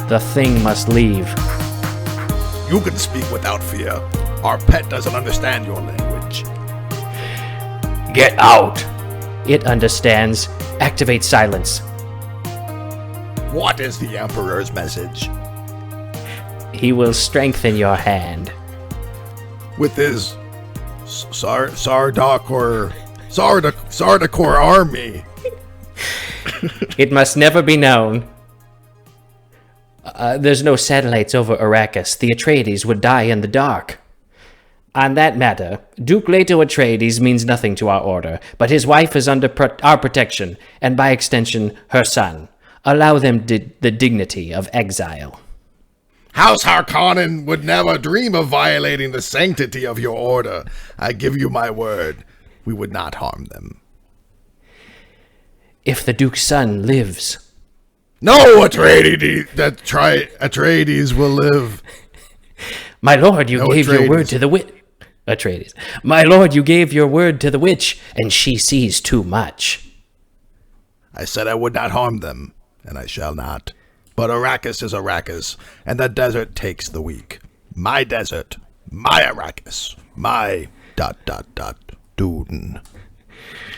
The thing must leave. You can speak without fear. Our pet doesn't understand your language. Get out! It understands. Activate silence. What is the Emperor's message? He will strengthen your hand. With his Sardakor army. It must never be known. There's no satellites over Arrakis. The Atreides would die in the dark. On that matter, Duke Leto Atreides means nothing to our order, but his wife is under our protection, and by extension, her son. Allow them the dignity of exile. House Harkonnen would never dream of violating the sanctity of your order. I give you my word, we would not harm them. If the Duke's son lives... No Atreides will live. My lord, you gave your word to the witch. Atreides. My lord, you gave your word to the witch, and she sees too much. I said I would not harm them, and I shall not. But Arrakis is Arrakis, and the desert takes the weak. My desert, my Arrakis, my ... Dune.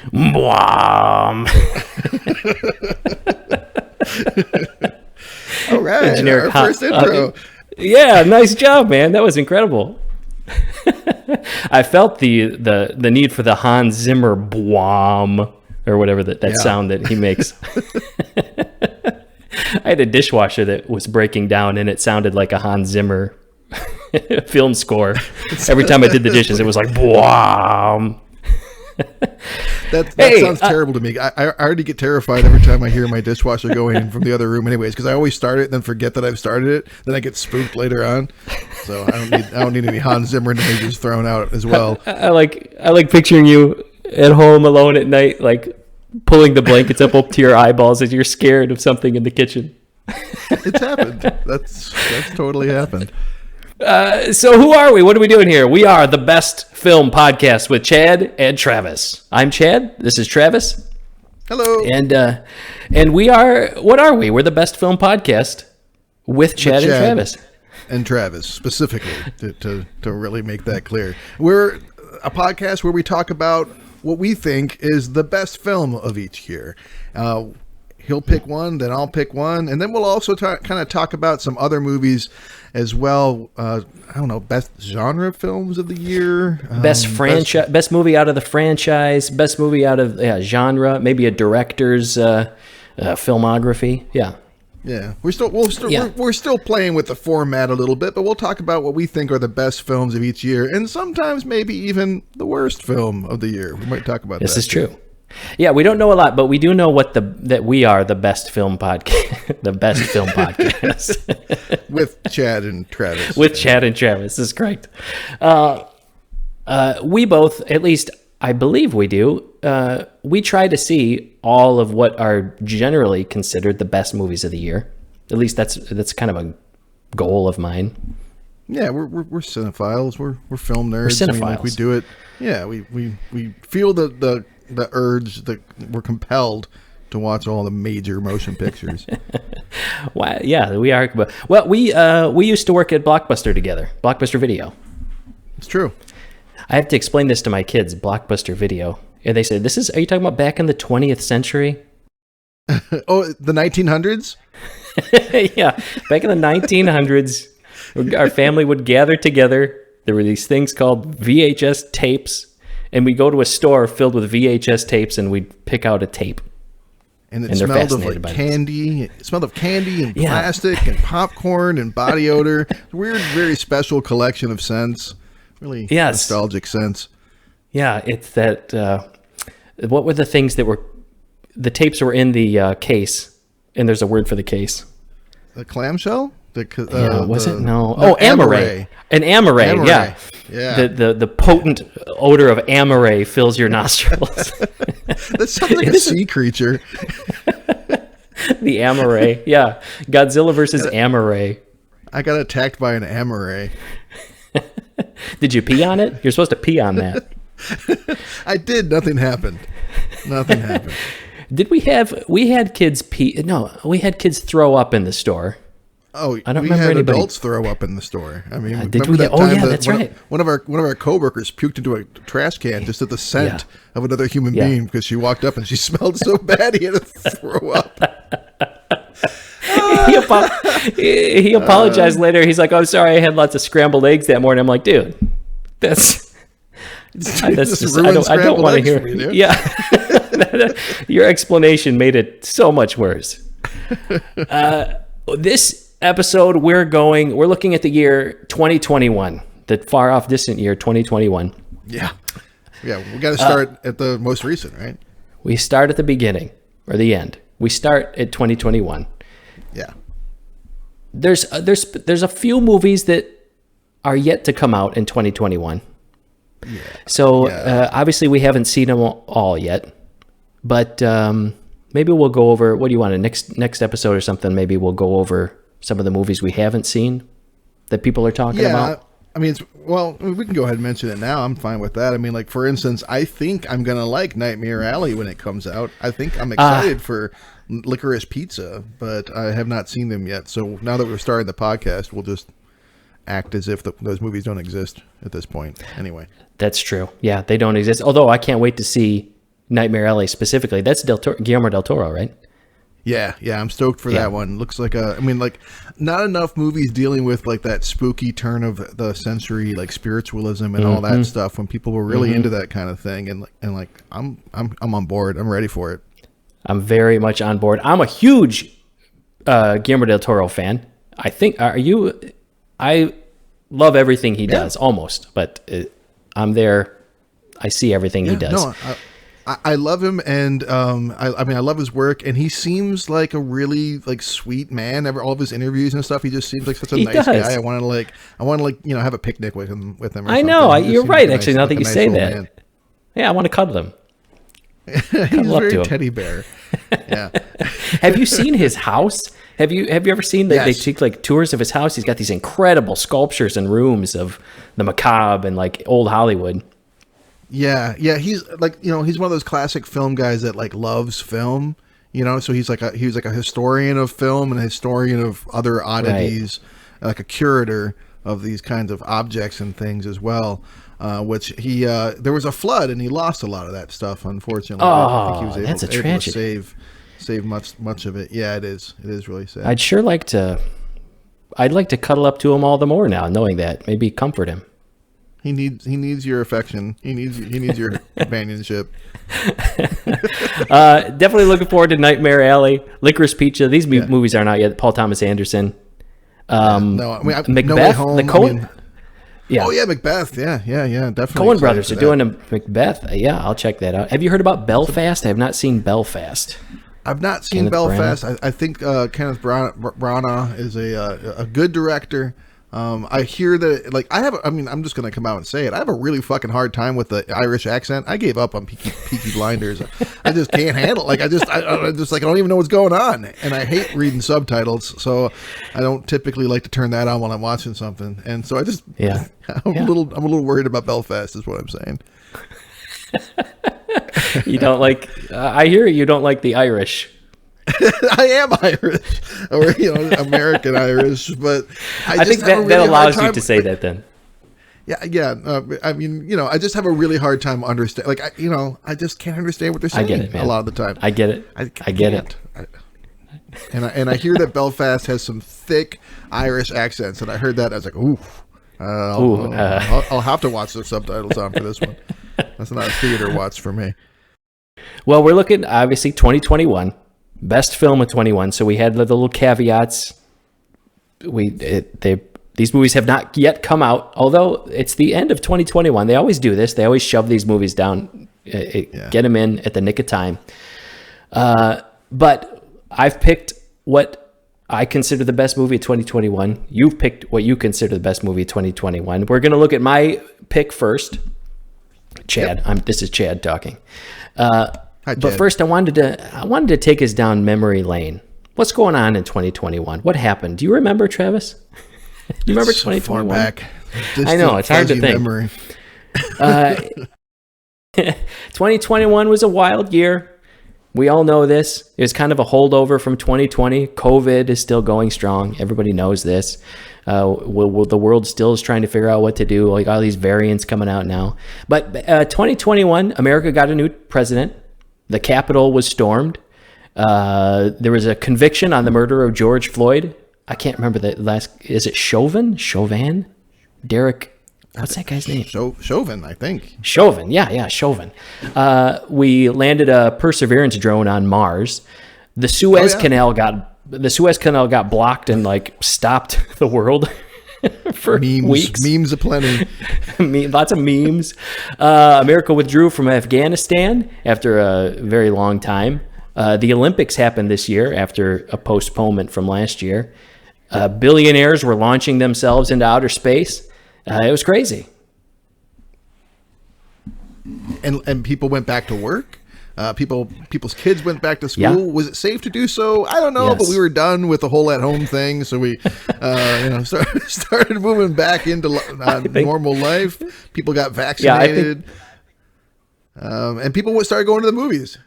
Bwam. All right, our first intro. Yeah, nice job, man. That was incredible. I felt the need for the Hans Zimmer bwam or whatever that sound that he makes. I had a dishwasher that was breaking down, and it sounded like a Hans Zimmer film score. Every time I did the dishes, it was like bwam. That sounds terrible to me. I already get terrified every time I hear my dishwasher going from the other room anyways, because I always start it and then forget that I've started it. Then I get spooked later on. So I don't need any Hans Zimmer images thrown out as well. I like picturing you at home alone at night, like pulling the blankets up to your eyeballs as you're scared of something in the kitchen. It's happened. That's totally happened. So who are we? What are we doing here? We are the Best Film Podcast with Chad and Travis. I'm Chad. This is Travis. Hello. And we are, what are we? We're the Best Film Podcast with Chad and Travis. And Travis, specifically, to really make that clear. We're a podcast where we talk about what we think is the best film of each year. He'll pick one, then I'll pick one, and then we'll also kind of talk about some other movies as well. I don't know, best genre films of the year, best franchise, best movie out of the franchise, best movie out of genre, maybe a director's filmography. Yeah, we're still playing with the format a little bit, but we'll talk about what we think are the best films of each year, and sometimes maybe even the worst film of the year. We might talk about this. This is true. Yeah, we don't know a lot, but we do know that we are the best film podcast, the best film podcast with Chad and Travis. With Chad and Travis, this is correct. We both, at least I believe we do. We try to see all of what are generally considered the best movies of the year. At least that's kind of a goal of mine. Yeah, we're cinephiles. We're film nerds. We're cinephiles. We do it. Yeah, we feel the urge that we're compelled to watch all the major motion pictures. Well, yeah, we are. Well, we used to work at Blockbuster together, Blockbuster Video. It's true. I have to explain this to my kids, Blockbuster Video. And they said, are you talking about back in the 20th century? Oh, the 1900s? Yeah, back in the 1900s, our family would gather together. There were these things called VHS tapes. And we go to a store filled with VHS tapes, and we'd pick out a tape. And it smelled of like candy. It smelled of candy and plastic and popcorn and body odor. Weird, very special collection of scents. Really nostalgic scents. Yeah, it's that. What were the things that were? The tapes were in the case, and there's a word for the case. A clamshell? Was it? No. Oh, amaret. An amaret. Yeah. The potent odor of amaret fills your nostrils. That sounds like a sea creature. The amaret. Yeah. Godzilla versus amaret. I got attacked by an amaret. Did you pee on it? You're supposed to pee on that. I did. Nothing happened. Did we had kids pee? No, we had kids throw up in the store. Oh, I don't we remember had anybody. adults throw up in the store. I mean, did we? that Oh, time yeah, that that's right. One of our coworkers puked into a trash can just at the scent of another human being because she walked up and she smelled so bad he had to throw up. He apologized later. He's like, "Oh, sorry, I had lots of scrambled eggs that morning." I'm like, "Dude, that's just I don't want to hear." Me, yeah, your explanation made it so much worse. This episode, we're looking at the year 2021, the far off distant year 2021. Yeah, we got to start at the most recent, right? We start at the beginning or the end. We start at 2021. Yeah. There's a few movies that are yet to come out in 2021. Yeah. So obviously we haven't seen them all yet, but maybe we'll go over. What do you want? A next episode or something? Maybe we'll go over some of the movies we haven't seen that people are talking about. I mean, we can go ahead and mention it now. I'm fine with that. I mean, like, for instance, I think I'm going to like Nightmare Alley when it comes out. I think I'm excited for Licorice Pizza, but I have not seen them yet. So now that we're starting the podcast, we'll just act as if those movies don't exist at this point. Anyway. That's true. Yeah, they don't exist. Although I can't wait to see Nightmare Alley specifically. That's Guillermo del Toro, right? Yeah, I'm stoked for that one. Looks like not enough movies dealing with like that spooky turn of the century, like spiritualism and all that stuff. When people were really into that kind of thing, and I'm on board. I'm ready for it. I'm very much on board. I'm a huge Guillermo del Toro fan. I think are you? I love everything he does, almost, but I'm there. I see everything he does. No, I love him, and I mean, I love his work, and he seems like a really sweet man. All of his interviews and stuff, he just seems like such a nice guy. I want to have a picnic with him. I know you're right. Actually, now that you say that, yeah, I want to cuddle him. He's a very teddy bear. Yeah. Have you seen his house? Have you ever seen that they take tours of his house? He's got these incredible sculptures and rooms of the macabre and old Hollywood. Yeah, he's he's one of those classic film guys that loves film, so he's like a historian of film and a historian of other oddities, like a curator of these kinds of objects and things as well. Which he there was a flood and he lost a lot of that stuff, unfortunately. I think he was able to save much of it. Yeah, it is really sad. I'd like to cuddle up to him all the more now, knowing that. Maybe comfort him. He needs your affection. He needs your companionship. Definitely looking forward to Nightmare Alley, Licorice Pizza. These movies aren't out yet. Paul Thomas Anderson. Macbeth. No Way Home, the Coen. Oh yeah, Macbeth. Yeah, definitely. Coen brothers are doing a Macbeth. Yeah, I'll check that out. Have you heard about Belfast? I have not seen Belfast. I've not seen Kenneth Belfast. I think Kenneth Branagh is a good director. I hear that I'm just gonna come out and say it. I have a really fucking hard time with the Irish accent. I gave up on Peaky Blinders. I just can't handle it. I don't even know what's going on, and I hate reading subtitles. So I don't typically like to turn that on while I'm watching something. And so I'm a little worried about Belfast, is what I'm saying. You don't like? I hear you don't like the Irish. I am Irish, or American Irish, but I think that allows you to say that then. Yeah. I mean, I just have a really hard time understanding. I just can't understand what they're saying. I get it, man. A lot of the time. I get it. I get it. And I hear that Belfast has some thick Irish accents, and I heard that I was like, ooh. I'll have to watch the subtitles on for this one. That's not a theater watch for me. Well, we're looking obviously 2021. Best film of 21. So we had the little caveats. These movies have not yet come out, although it's the end of 2021. They always do this. They always shove these movies down, get them in at the nick of time. But I've picked what I consider the best movie of 2021. You've picked what you consider the best movie of 2021. We're going to look at my pick first. Chad, yep. This is Chad talking. Hi, but first, I wanted to take us down memory lane. What's going on in 2021? What happened? Do you remember, Travis? You remember 2021? Far back. I know, it's hard to think. Memory. 2021 was a wild year. We all know this. It was kind of a holdover from 2020. COVID is still going strong. Everybody knows this. The world still is trying to figure out what to do. Like all these variants coming out now. But 2021, America got a new president. The Capitol was stormed. There was a conviction on the murder of George Floyd. I can't remember the last. Is it Chauvin? Derek. What's that guy's name? Chauvin, I think. Chauvin. Yeah, Chauvin. We landed a Perseverance drone on Mars. The Suez Canal got blocked and like stopped the world for weeks. Memes aplenty. Lots of memes. America withdrew from Afghanistan after a very long time. The Olympics happened this year after a postponement from last year. Billionaires were launching themselves into outer space. It was crazy. And people went back to work. People's kids went back to school. Yeah. Was it safe to do so? I don't know, but we were done with the whole at-home thing, so we, started moving back into normal life. People got vaccinated, and people started going to the movies.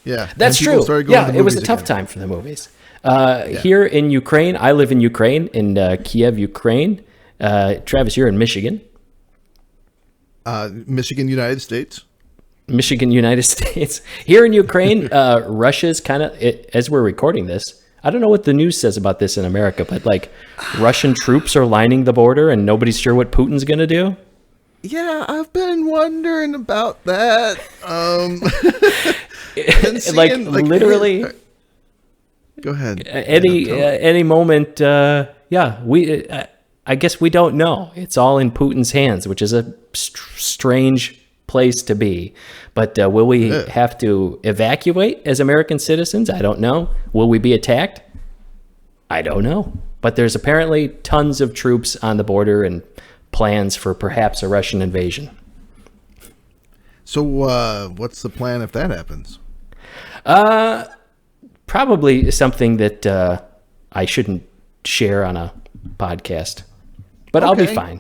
Yeah, that's true. Yeah, it was a tough time for the movies. Here in Ukraine, I live in Ukraine, in Kiev, Ukraine. Travis, you're in Michigan. Michigan, United States. Michigan, United States. Here in Ukraine, Russia's kind of, as we're recording this, I don't know what the news says about this in America, but like Russian troops are lining the border and nobody's sure what Putin's going to do. Yeah, I've been wondering about that. Literally. Go ahead. Any moment. I guess we don't know. It's all in Putin's hands, which is a strange place to be. But will we have to evacuate as American citizens? I don't know. Will we be attacked? I don't know. But there's apparently tons of troops on the border and plans for perhaps a Russian invasion. So what's the plan if that happens? Probably something that I shouldn't share on a podcast. But I'll be fine.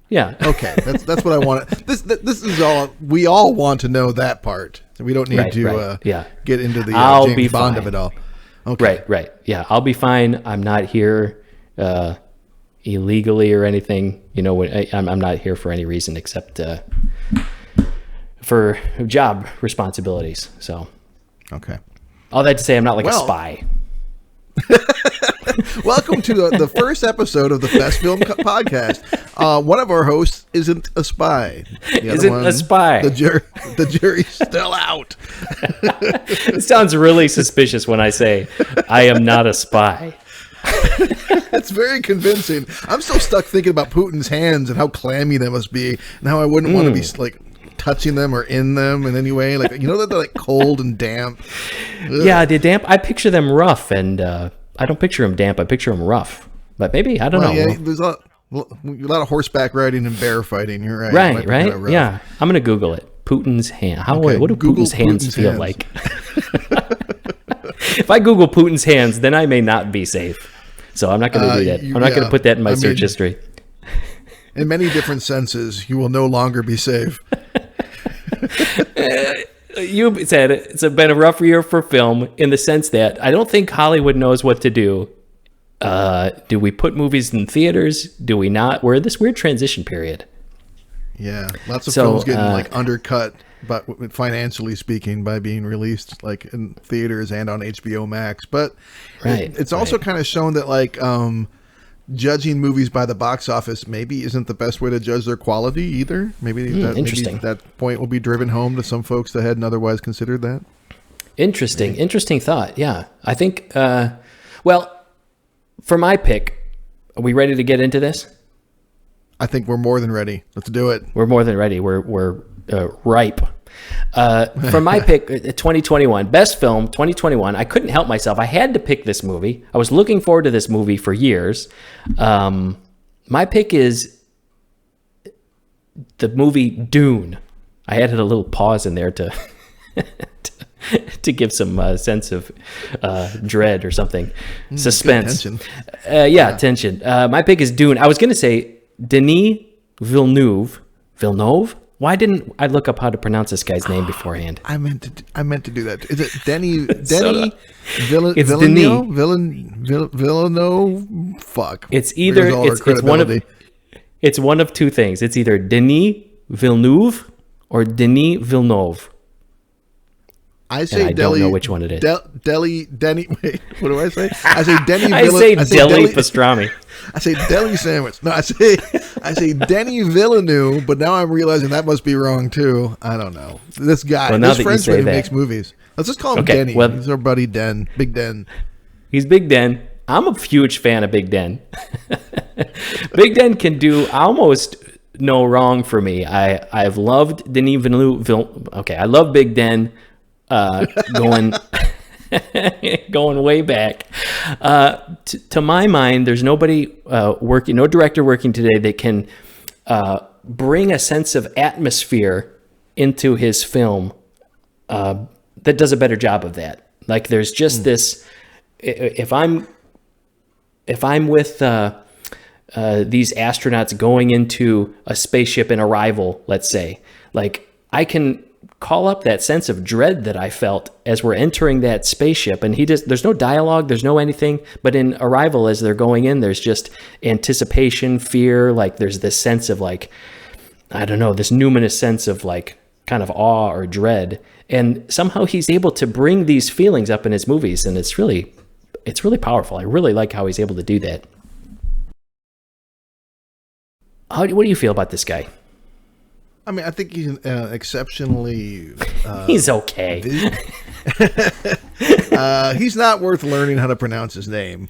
Yeah. Okay. That's what I want. This is all we all want to know, that part. We don't need to get into the James Bond of it all. Okay. Right. Yeah, I'll be fine. I'm not here illegally or anything. I'm not here for any reason except for job responsibilities. So. Okay. All that to say, I'm not like a spy. Welcome to the first episode of the Best Film Podcast. One of our hosts isn't a spy. A spy. The jury's still out. It sounds really suspicious when I say I am not a spy. It's very convincing. I'm still stuck thinking about Putin's hands and how clammy they must be, and how I wouldn't want to be like touching them or in them in any way. Like, that they're like cold and damp. Ugh. Yeah, they're damp. I picture them rough, and I don't picture them damp. I picture them rough. But maybe, I don't know. Yeah, there's a lot of horseback riding and bear fighting. You're right. Right. Kind of yeah. I'm going to Google it. Putin's hand. What do Putin's hands feel like? If I Google Putin's hands, then I may not be safe. So I'm not going to do that. I'm not going to put that in my search history. In many different senses, you will no longer be safe. You said it's been a rough year for film in the sense that I don't think Hollywood knows what to do. Do we put movies in theaters? Do we not? We're in this weird transition period. Yeah, lots of films getting undercut, but financially speaking, by being released like in theaters and on HBO Max. But it's also kind of shown that judging movies by the box office maybe isn't the best way to judge their quality either. Maybe that point will be driven home to some folks that hadn't otherwise considered that. Interesting thought. Yeah, I think. For my pick, are we ready to get into this? I think we're more than ready. Let's do it. We're more than ready. We're ripe. For my pick, 2021, best film, 2021, I couldn't help myself. I had to pick this movie. I was looking forward to this movie for years. My pick is the movie Dune. I added a little pause in there to give some sense of dread or something. Suspense. Tension. Tension. My pick is Dune. I was going to say Denis Villeneuve. Why didn't I look up how to pronounce this guy's name beforehand? I meant to do that. Is it Denis Villeneuve? Villeneuve? Fuck. It's either it's one of two things. It's either Denis Villeneuve or Denis Villeneuve. I don't know which one it is. Denny. Wait, what do I say? I say Denny. I say deli pastrami. I say deli sandwich. No, I say Denis Villeneuve. But now I'm realizing that must be wrong too. I don't know. This guy, this Frenchman who makes movies. Let's just call him Denny. Well, he's our buddy Den, Big Den. He's Big Den. I'm a huge fan of Big Den. Big Den can do almost no wrong for me. I've loved Denis Villeneuve. Okay, I love Big Den. Going way back. To my mind, there's nobody no director working today that can bring a sense of atmosphere into his film that does a better job of that. Like there's just this. If I'm with these astronauts going into a spaceship in Arrival, let's say, like I can call up that sense of dread that I felt as we're entering that spaceship. And there's no dialogue, there's no anything, but in Arrival, as they're going in, there's just anticipation, fear, like there's this sense of like, I don't know, this numinous sense of like kind of awe or dread. And somehow he's able to bring these feelings up in his movies. And it's really powerful. I really like how he's able to do that. What do you feel about this guy? I mean, I think he's exceptionally... he's okay. He's not worth learning how to pronounce his name.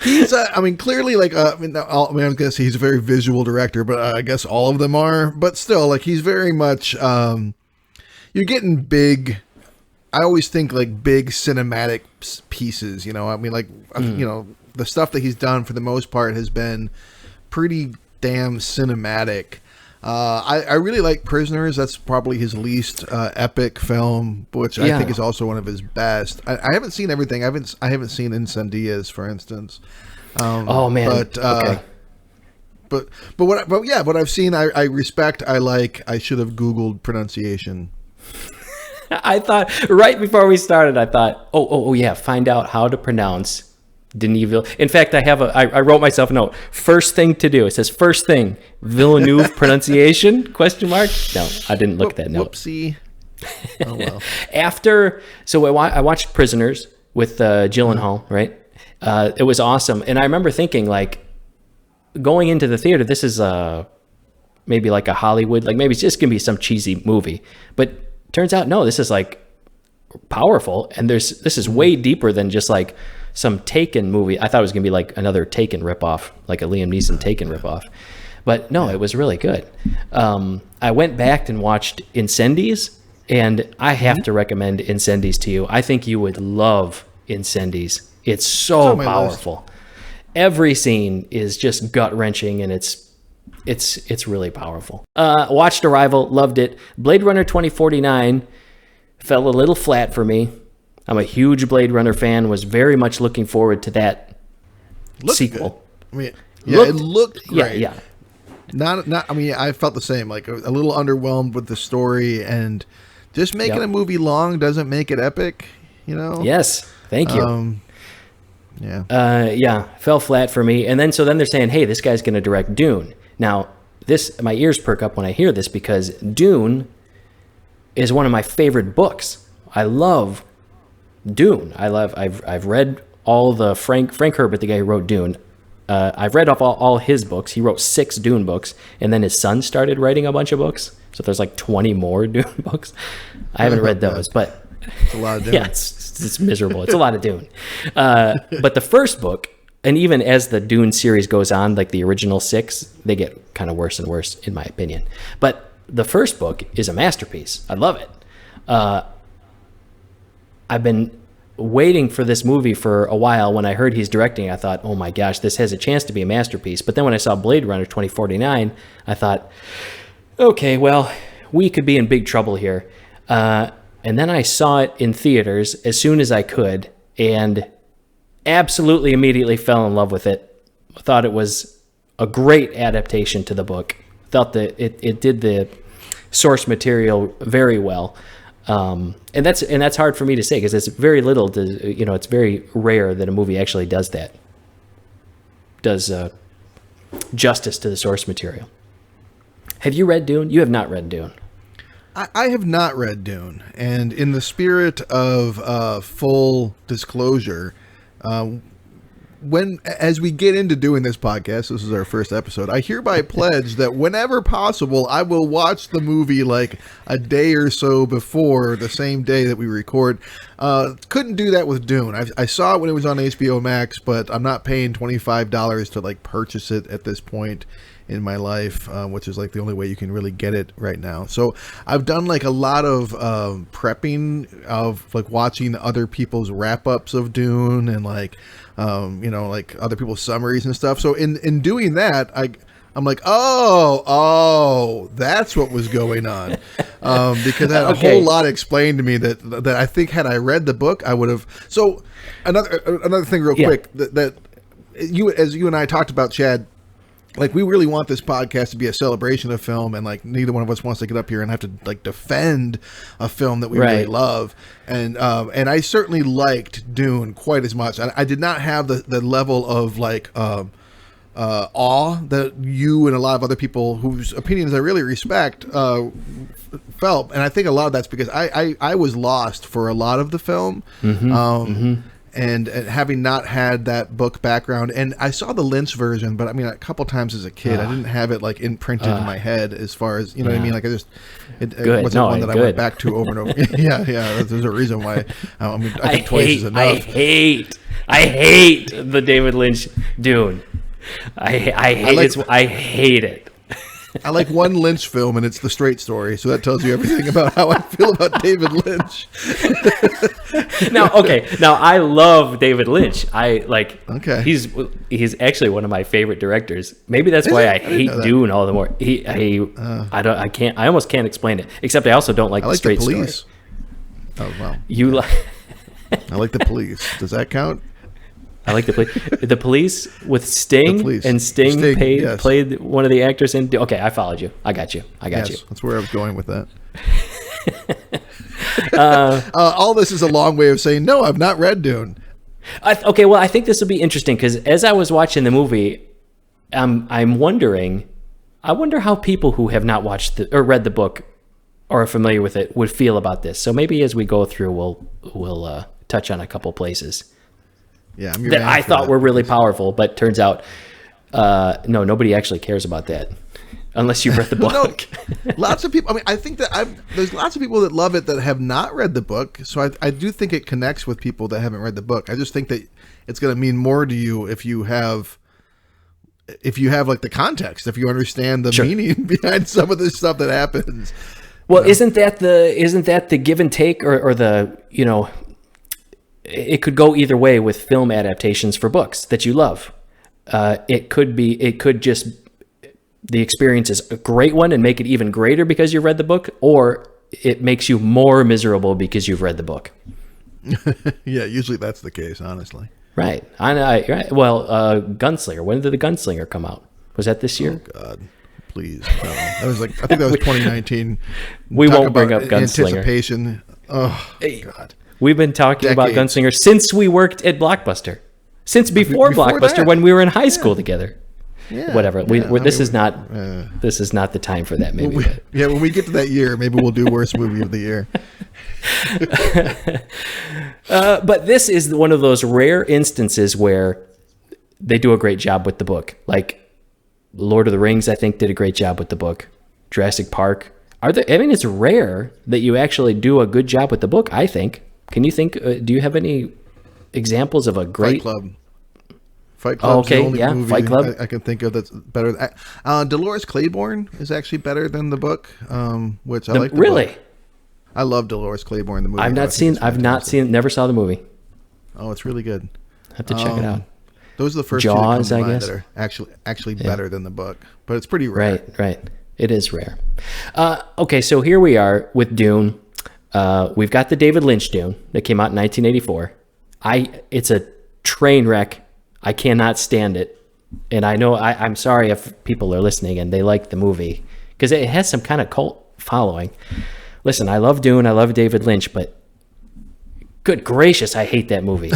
He's, clearly, like, I'm going to say he's a very visual director, but I guess all of them are. But still, like, he's very much... you're getting big... I always think, like, big cinematic pieces, you know? I mean, like, you know, the stuff that he's done, for the most part, has been pretty... damn cinematic. I really like Prisoners. That's probably his least epic film, which I think is also one of his best. I haven't seen everything. I haven't seen Incendias, for instance. Oh man! But okay. But what I've seen, I respect. I like. I should have Googled pronunciation. I thought right before we started. I thought, oh yeah, find out how to pronounce Denis Villeneuve. In fact, I wrote myself a note. First thing to do. It says first thing, Villeneuve pronunciation? Question mark? No, I didn't look at that note. Whoopsie. Oh well. I watched Prisoners with Gyllenhaal, right? It was awesome, and I remember thinking like, going into the theater, this is maybe like a Hollywood, like maybe it's just gonna be some cheesy movie, but turns out no, this is like powerful, and this is way deeper than just like some Taken movie. I thought it was going to be like another Taken ripoff, like a Liam Neeson Taken ripoff. But no, it was really good. I went back and watched Incendies, and I have to recommend Incendies to you. I think you would love Incendies. It's so powerful. Every scene is just gut-wrenching, and it's really powerful. Watched Arrival, loved it. Blade Runner 2049 fell a little flat for me. I'm a huge Blade Runner fan, was very much looking forward to that sequel. Good. I mean, it looked great. Yeah. I felt the same, like a little underwhelmed with the story, and just making a movie long doesn't make it epic, you know? Yes. Thank you. Yeah. Fell flat for me. And then they're saying, hey, this guy's going to direct Dune. Now, my ears perk up when I hear this, because Dune is one of my favorite books. I love Dune. I've read all the Frank Herbert, the guy who wrote Dune. I've read off all his books. He wrote 6 Dune books, and then his son started writing a bunch of books. So there's like 20 more Dune books. I haven't read those, but it's a lot of Dune. Yeah, it's miserable. It's a lot of Dune. But the first book, and even as the Dune series goes on, like the original 6, they get kind of worse and worse, in my opinion. But the first book is a masterpiece. I love it. I've been waiting for this movie for a while. When I heard he's directing, I thought, oh my gosh, this has a chance to be a masterpiece. But then when I saw Blade Runner 2049, I thought, okay, well, we could be in big trouble here. And then I saw it in theaters as soon as I could, and absolutely immediately fell in love with it. I thought it was a great adaptation to the book. Felt that it did the source material very well. And that's hard for me to say because it's very little it's very rare that a movie actually does that. Does justice to the source material. Have you read Dune? You have not read Dune. I have not read Dune, and in the spirit of full disclosure, as we get into doing this podcast, this is our first episode, I hereby pledge that whenever possible, I will watch the movie like a day or so before the same day that we record. Couldn't do that with Dune. I saw it when it was on HBO Max, but I'm not paying $25 to like purchase it at this point in my life, which is like the only way you can really get it right now. So I've done like a lot of prepping of like watching other people's wrap-ups of Dune and like like other people's summaries and stuff. So in doing that, I'm like, oh, that's what was going on, because I had a whole lot explained to me that I think had I read the book, I would have. So another thing, real quick, that you and I talked about, Chad. Like, we really want this podcast to be a celebration of film, and like neither one of us wants to get up here and have to like defend a film that we really love. And I certainly liked Dune quite as much. I did not have the level of like awe that you and a lot of other people whose opinions I really respect felt. And I think a lot of that's because I was lost for a lot of the film. And having not had that book background, and I saw the Lynch version, but I mean, a couple times as a kid, I didn't have it like imprinted in my head as far as, you know what I mean? Like it wasn't one that I went back to over and over. yeah. There's a reason why. I think twice is enough. I hate the David Lynch Dune. I hate it. I like one Lynch film, and it's The Straight Story, so that tells you everything about how I feel about David Lynch. Now, I love David Lynch. He's actually one of my favorite directors. Maybe that's why I hate Dune all the more. I almost can't explain it. Except I also don't like The Straight Story. Oh well. I like The Police. Does that count? I like the police with Sting, and Sting played one of the actors in. Okay, I followed you. I got you. That's where I was going with that. All this is a long way of saying no. I've not read Dune. I think this will be interesting because as I was watching the movie, I'm wondering. I wonder how people who have not watched or read the book or are familiar with it would feel about this. So maybe as we go through, we'll touch on a couple places. Yeah, that I thought were really powerful, but turns out, no, nobody actually cares about that, unless you've read the book. No, lots of people. I mean, I think that there's lots of people that love it that have not read the book. So I do think it connects with people that haven't read the book. I just think that it's going to mean more to you if you have like the context, if you understand the meaning behind some of this stuff that happens. Well, isn't that the give and take, or the it could go either way with film adaptations for books that you love. The experience is a great one and make it even greater because you've read the book, or it makes you more miserable because you've read the book. Yeah, usually that's the case, honestly. Right. Right. Well, Gunslinger. When did the Gunslinger come out? Was that this year? Oh God, please. No. That was I think that was 2019. We won't bring up Gunslinger. Anticipation. Oh God. We've been talking about Gunslinger since we worked at Blockbuster. Since before Blockbuster, that. When we were in high school together. Yeah, whatever. This is not the time for that. Maybe. When we get to that year, maybe we'll do worst movie of the year. But this is one of those rare instances where they do a great job with the book. Like Lord of the Rings, I think, did a great job with the book. Jurassic Park. It's rare that you actually do a good job with the book, I think. Can you think? Do you have any examples of a great Fight Club? The only movie Fight Club. I can think of that's better. Dolores Claiborne is actually better than the book, which I like. Really, book. I love Dolores Claiborne. The movie. I've not seen. Never saw the movie. Oh, it's really good. I have to check it out. Those are the first Jaws, two that come to I mind guess, that are actually better than the book, but it's pretty rare. Right. It is rare. Okay, so here we are with Dune. We've got the David Lynch Dune that came out in 1984. It's a train wreck. I cannot stand it. And I know I'm sorry if people are listening and they like the movie because it has some kind of cult following. Listen, I love Dune, I love David Lynch, but good gracious, I hate that movie.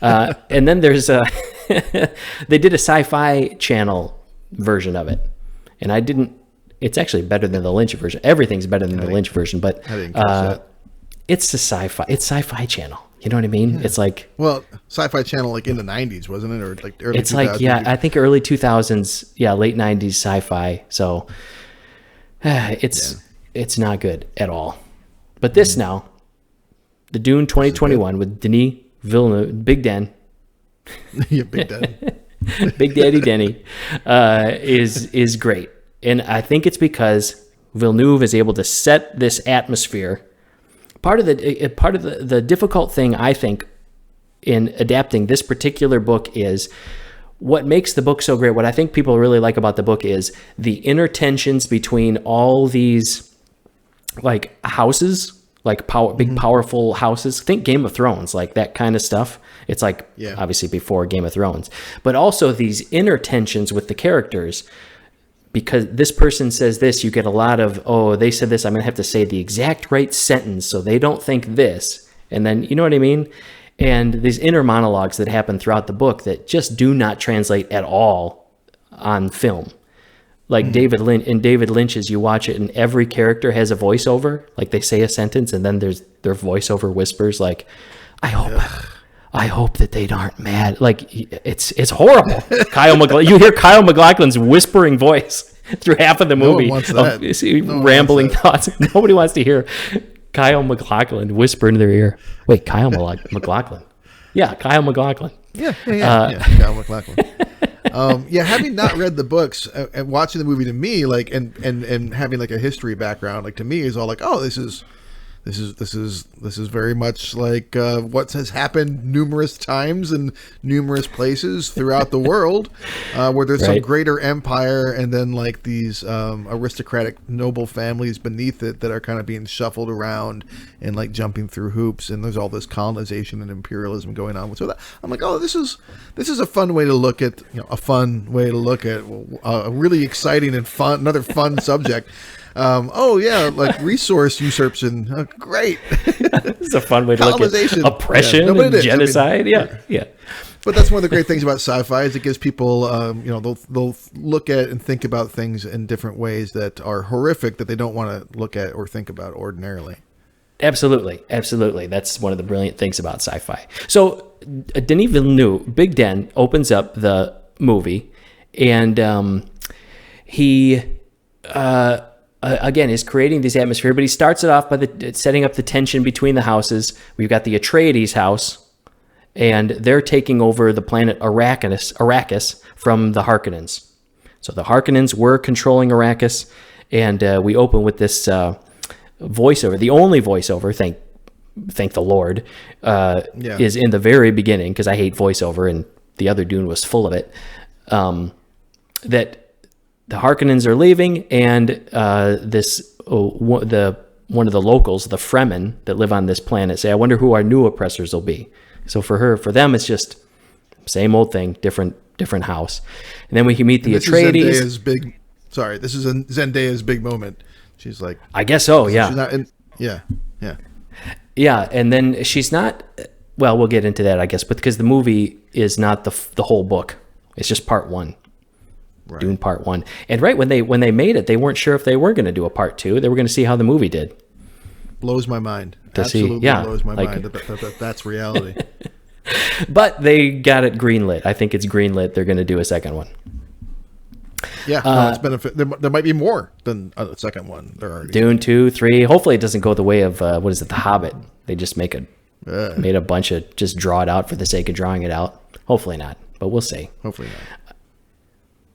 And then there's they did a Sci-Fi Channel version of it, and it's actually better than the Lynch version. Everything's better than the Lynch version, but it's Sci-Fi Channel. You know what I mean? Yeah. It's like, well, Sci-Fi Channel, like in the 90s, wasn't it? Or like early 2000s? It's like, yeah, I think early 2000s, yeah, late 90s sci-fi. So it's not good at all. But this now, the Dune 2021 with Denis Villeneuve, Big Dan. Yeah, Big Dan. Big Daddy Denny is great. And I think it's because Villeneuve is able to set this atmosphere. Part of the difficult thing, I think, in adapting this particular book is what makes the book so great. What I think people really like about the book is the inner tensions between all these like houses, like big powerful houses. Think Game of Thrones, like that kind of stuff. It's like obviously before Game of Thrones, but also these inner tensions with the characters. Because this person says this, you get a lot of, oh, they said this, I'm going to have to say the exact right sentence so they don't think this. And then, you know what I mean? And these inner monologues that happen throughout the book that just do not translate at all on film. Like David Lynch's, you watch it and every character has a voiceover. Like they say a sentence and then their voiceover whispers like, I hope that they aren't mad. Like it's horrible. You hear Kyle MacLachlan's whispering voice through half of the movie. No one wants that. Rambling thoughts. Nobody wants to hear Kyle MacLachlan whisper into their ear. Wait, Kyle MacLachlan? Yeah, Kyle MacLachlan. Yeah, Kyle MacLachlan. Having not read the books and watching the movie to me, like, and having like a history background, like to me is all like, oh, this is very much like what has happened numerous times in numerous places throughout the world, where there's some greater empire and then like these aristocratic noble families beneath it that are kind of being shuffled around and like jumping through hoops, and there's all this colonization and imperialism going on. So that, I'm like, oh, this is a fun way to look at a really exciting and fun, another fun subject. Like resource usurpation. Oh, great. It's a fun way to look at oppression and genocide. Yeah. But that's one of the great things about sci-fi is it gives people, they'll look at and think about things in different ways that are horrific that they don't want to look at or think about ordinarily. Absolutely. That's one of the brilliant things about sci-fi. So Denis Villeneuve, Big Dan, opens up the movie and he... again, is creating this atmosphere, but he starts it off by setting up the tension between the houses. We've got the Atreides house, and they're taking over the planet Arrakis from the Harkonnens. So the Harkonnens were controlling Arrakis, and we open with this voiceover. The only voiceover, thank the Lord, is in the very beginning, because I hate voiceover, and the other Dune was full of it, that the Harkonnens are leaving, and one of the locals, the Fremen that live on this planet, say, "I wonder who our new oppressors will be." So for them, it's just same old thing, different house. And then we can meet the Atreides. This is Zendaya's big moment. She's like, I guess so. Yeah. She's not in, yeah. And then she's not. Well, we'll get into that, I guess, but because the movie is not the whole book, it's just part one. Right. Dune Part 1. And when they made it, they weren't sure if they were going to do a Part 2. They were going to see how the movie did. Blows my mind. Absolutely blows my mind. That's reality. But they got it greenlit. I think it's greenlit. They're going to do a second one. Yeah, it's benefit. There might be more than a second one. There are Dune 2, 3. Hopefully it doesn't go the way of, The Hobbit. They just made a bunch of, just draw it out for the sake of drawing it out. Hopefully not, but we'll see. Hopefully not.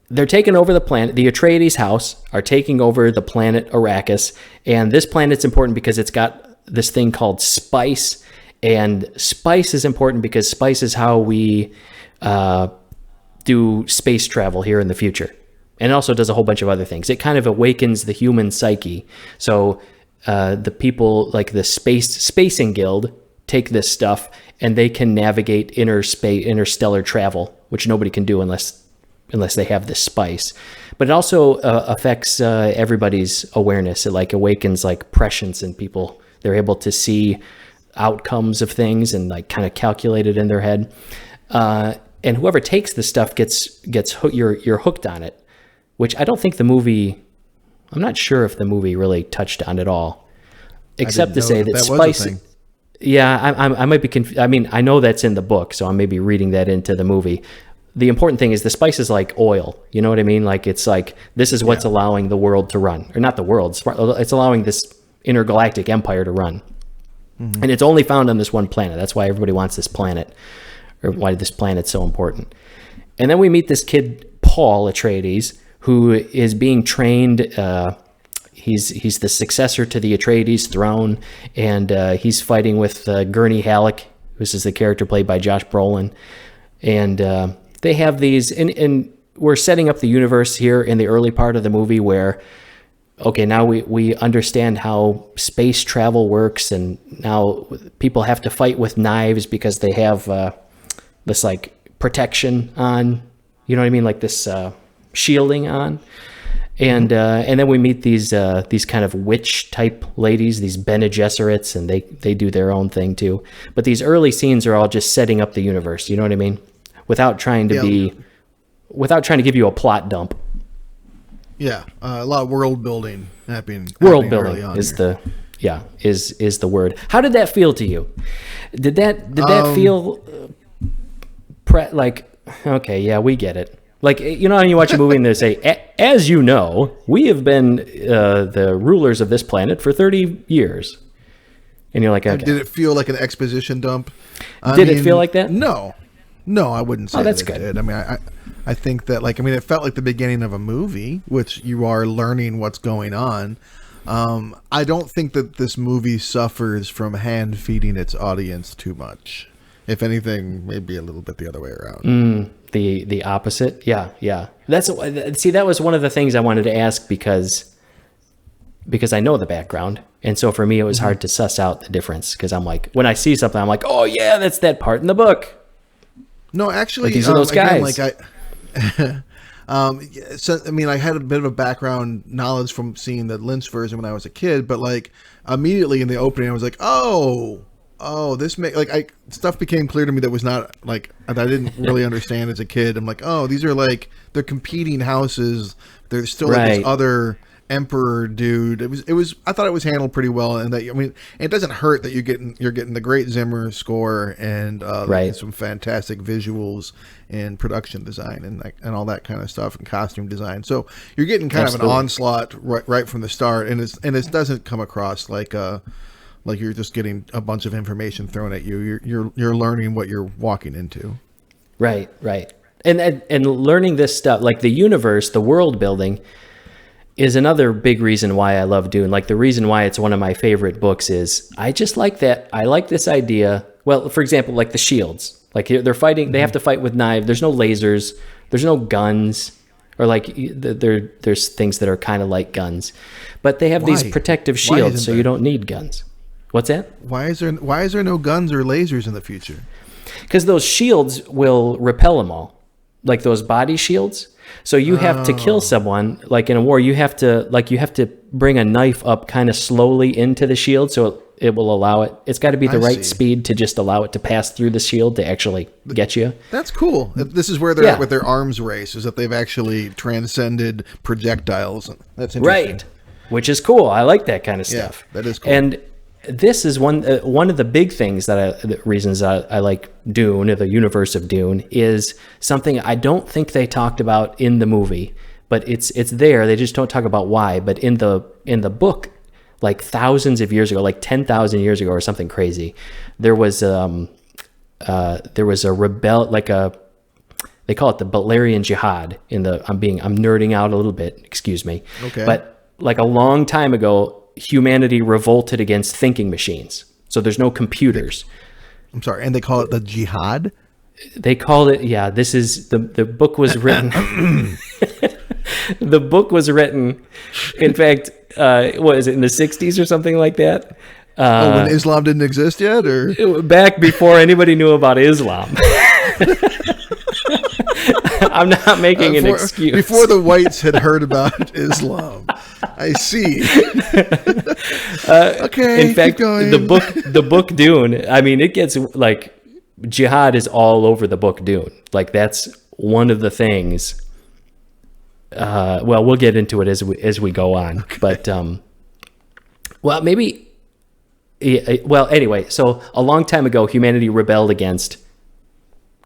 They're taking over the planet. The Atreides house are taking over the planet Arrakis. And this planet's important because it's got this thing called spice. And spice is important because spice is how we do space travel here in the future. And it also does a whole bunch of other things. It kind of awakens the human psyche. So the people like the Spacing Guild take this stuff and they can navigate interstellar travel, which nobody can do unless unless they have this spice. But it also affects everybody's awareness. It like awakens like prescience in people. They're able to see outcomes of things and like kind of calculate it in their head. And whoever takes the stuff gets you're hooked on it, which I don't think the movie. I'm not sure if the movie really touched on it all, except to say that spice. Yeah, I might be confused. I mean, I know that's in the book, so I may be reading that into the movie. The important thing is the spice is like oil. You know what I mean? Like it's like this is what's allowing the world to run, or not the world. It's allowing this intergalactic empire to run, and it's only found on this one planet. That's why everybody wants this planet, or why this planet's so important. And then we meet this kid Paul Atreides, who is being trained. He's the successor to the Atreides throne, and he's fighting with Gurney Halleck, who's the character played by Josh Brolin. And they have these, and we're setting up the universe here in the early part of the movie where, okay, now we understand how space travel works, and now people have to fight with knives because they have this like protection on, you know what I mean, like this shielding on. And then we meet these kind of witch type ladies, these Bene Gesserits, and they do their own thing too. But these early scenes are all just setting up the universe. You know what I mean? Without trying to give you a plot dump. Yeah, a lot of world building happening. World building is the word. How did that feel to you? Did that feel like, okay, yeah, we get it. Like, you know, when you watch a movie and they say, as you know, we have been the rulers of this planet for 30 years. And you're like, okay. Did it feel like an exposition dump? Did it feel like that? No, I wouldn't say that's that it good. did. I mean, I think that, like, I mean, it felt like the beginning of a movie, which you are learning what's going on. I don't think that this movie suffers from hand feeding its audience too much. If anything, maybe a little bit the other way around. The opposite. Yeah. That was one of the things I wanted to ask because I know the background. And so for me, it was hard to suss out the difference, because I'm like, when I see something, I'm like, oh yeah, that's that part in the book. No, actually, like, these are those guys. Again, so I mean, I had a bit of a background knowledge from seeing the Lynch version when I was a kid, but like immediately in the opening, I was like, oh, this stuff became clear to me that was not like, that I didn't really understand as a kid. I'm like, oh, these are like, they're competing houses. There's still like this other emperor dude. It was I thought it was handled pretty well, and that, I mean, it doesn't hurt that you're getting the great Zimmer score and some fantastic visuals and production design and all that kind of stuff, and costume design. So you're getting kind of an onslaught right from the start, and it doesn't come across like you're just getting a bunch of information thrown at you. You're learning what you're walking into. Right. And learning this stuff, like the universe, the world building, is another big reason why I love Dune. Like the reason why it's one of my favorite books is I just like that. I like this idea. Well, for example, like the shields, like they're fighting, they have to fight with knives. There's no lasers. There's no guns, or like there's things that are kind of like guns, but they have these protective shields, so you don't need guns. What's that? Why is there no guns or lasers in the future? Because those shields will repel them all, like those body shields. So you have to kill someone, like in a war, you have to bring a knife up kind of slowly into the shield, so it will allow it. It's got to be the right speed to just allow it to pass through the shield to actually get you. That's cool. This is where they're at with their arms race, is that they've actually transcended projectiles. That's interesting. Right, which is cool. I like that kind of stuff. Yeah, that is cool. And this is one of the big things the reasons I like Dune, or the universe of Dune, is something I don't think they talked about in the movie, but it's there. They just don't talk about why. But in the book, like thousands of years ago, like 10,000 years ago or something crazy, there was a they call it the Balerian Jihad. I'm nerding out a little bit. Excuse me. Okay. But like a long time ago, humanity revolted against thinking machines. So there's no computers. I'm sorry. And they call it the jihad? They called it, yeah, this is, the book was written. The book was written, in fact, what is it, in the 60s or something like that? When Islam didn't exist yet? Or back before anybody knew about Islam. I'm not making an excuse. Before the whites had heard about Islam. I see. Okay. In fact, the book Dune, I mean, it gets like jihad is all over the book Dune. Like that's one of the things. Well, we'll get into it as we go on, okay. But well, maybe. Well, anyway, so a long time ago, humanity rebelled against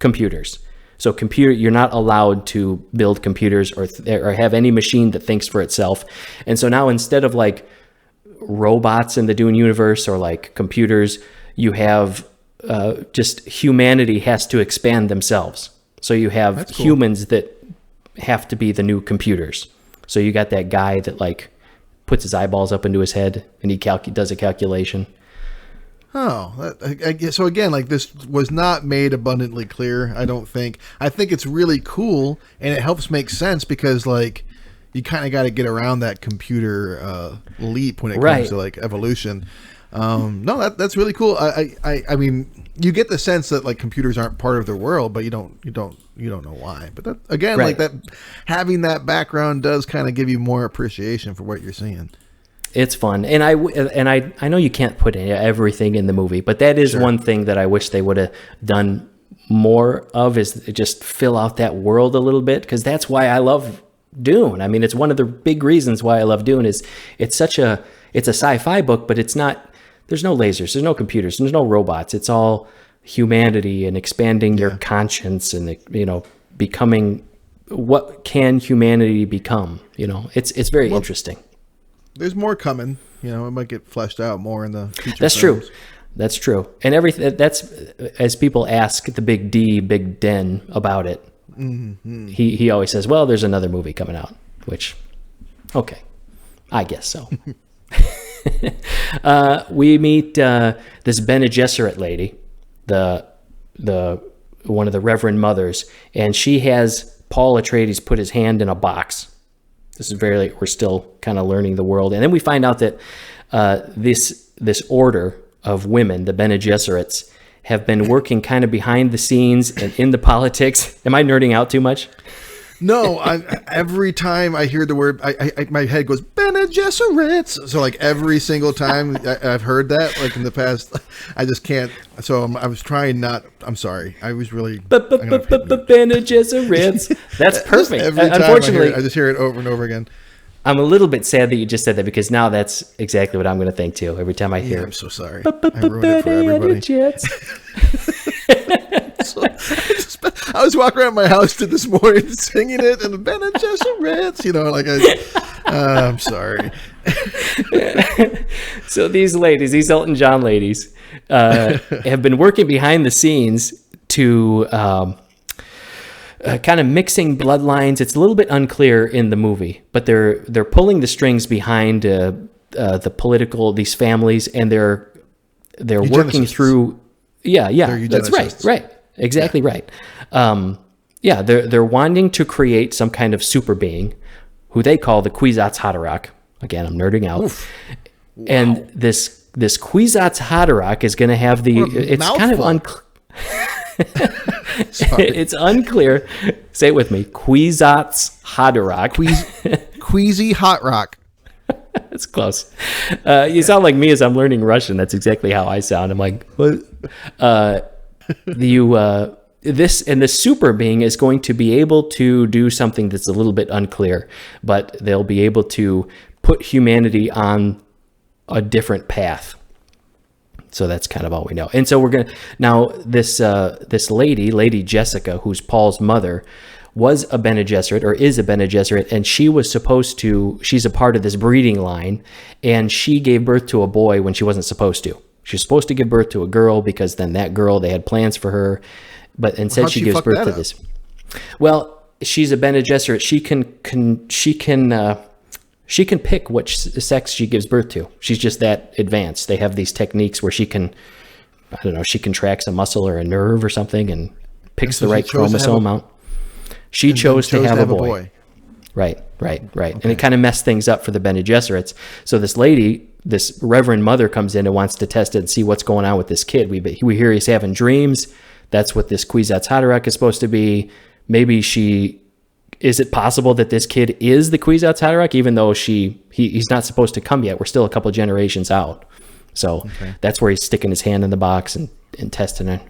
computers. So you're not allowed to build computers or have any machine that thinks for itself. And so now instead of like robots in the Dune universe or like computers, you have just humanity has to expand themselves. So you have humans that have to be the new computers. So you got that guy that like puts his eyeballs up into his head and he does a calculation. Oh, I guess so. Again, like this was not made abundantly clear. I don't think. I think it's really cool, and it helps make sense because like you kind of got to get around that computer leap when it comes to like evolution. No, that's really cool. I mean, you get the sense that like computers aren't part of their world, but you don't know why. But that, again, like that, having that background does kind of give you more appreciation for what you're seeing. It's fun, and I know you can't put everything in the movie, but that is one thing that I wish they would have done more of, is just fill out that world a little bit, because that's why I love Dune. I mean, it's one of the big reasons why I love Dune is it's a sci-fi book, but it's not. There's no lasers, there's no computers, there's no robots. It's all humanity and expanding your conscience and becoming what can humanity become. It's very interesting. There's more coming. It might get fleshed out more in the future. That's films. True. That's true. And everything that's as people ask the Big Den about it. Mm-hmm. He always says, "Well, there's another movie coming out," which, okay, I guess so. We meet this Bene Gesserit lady, the one of the Reverend Mothers, and she has Paul Atreides put his hand in a box. This is we're still kind of learning the world. And then we find out that this order of women, the Bene Gesserits, have been working kind of behind the scenes and in the politics. Am I nerding out too much? No, every time I hear the word, my head goes, Bene Gesserits. So like every single time I've heard that, like in the past, I just can't. So I was trying not. I'm sorry. I was really. Bene Gesserits. That's perfect. Every time Unfortunately, I just hear it over and over again. I'm a little bit sad that you just said that, because now that's exactly what I'm going to think too. Every time I hear it. I'm so sorry. I ruined it for everybody. So I was walking around my house this morning singing it, and the Bene Gesserits, I'm sorry. So these ladies, these Elton John ladies, have been working behind the scenes to kind of mixing bloodlines. It's a little bit unclear in the movie, but they're pulling the strings behind the political, these families, and they're working through. Yeah, that's right. Exactly right. They're wanting to create some kind of super being who they call the Kwisatz Haderach. Again, I'm nerding out. Oof. Wow. And this Kwisatz Haderach is going to have it's kind of unclear. It's unclear. Say it with me. Kwisatz Haderach. Queasy Hot Rock. That's close. You sound like me as I'm learning Russian. That's exactly how I sound. I'm like, what? This super being is going to be able to do something that's a little bit unclear, but they'll be able to put humanity on a different path. So that's kind of all we know. And so we're now this lady Jessica, who's Paul's mother, was a Bene Gesserit, or is a Bene Gesserit, and she's a part of this breeding line, and she gave birth to a boy when she wasn't supposed to. She was supposed to give birth to a girl, because then that girl, they had plans for her, but instead she gives birth to this. Well, she's a Bene Gesserit. She can pick which sex she gives birth to. She's just that advanced. They have these techniques where she can tracks a muscle or a nerve or something and picks the right chromosome out. She chose to have a boy. Right. Okay. And it kind of messed things up for the Bene Gesserits. So this lady, this Reverend Mother, comes in and wants to test it and see what's going on with this kid. We hear he's having dreams. That's what this Kwisatz Haderach is supposed to be. maybe is it possible that this kid is the Kwisatz Haderach, even though he's not supposed to come yet? We're still a couple generations out. So that's where he's sticking his hand in the box and testing it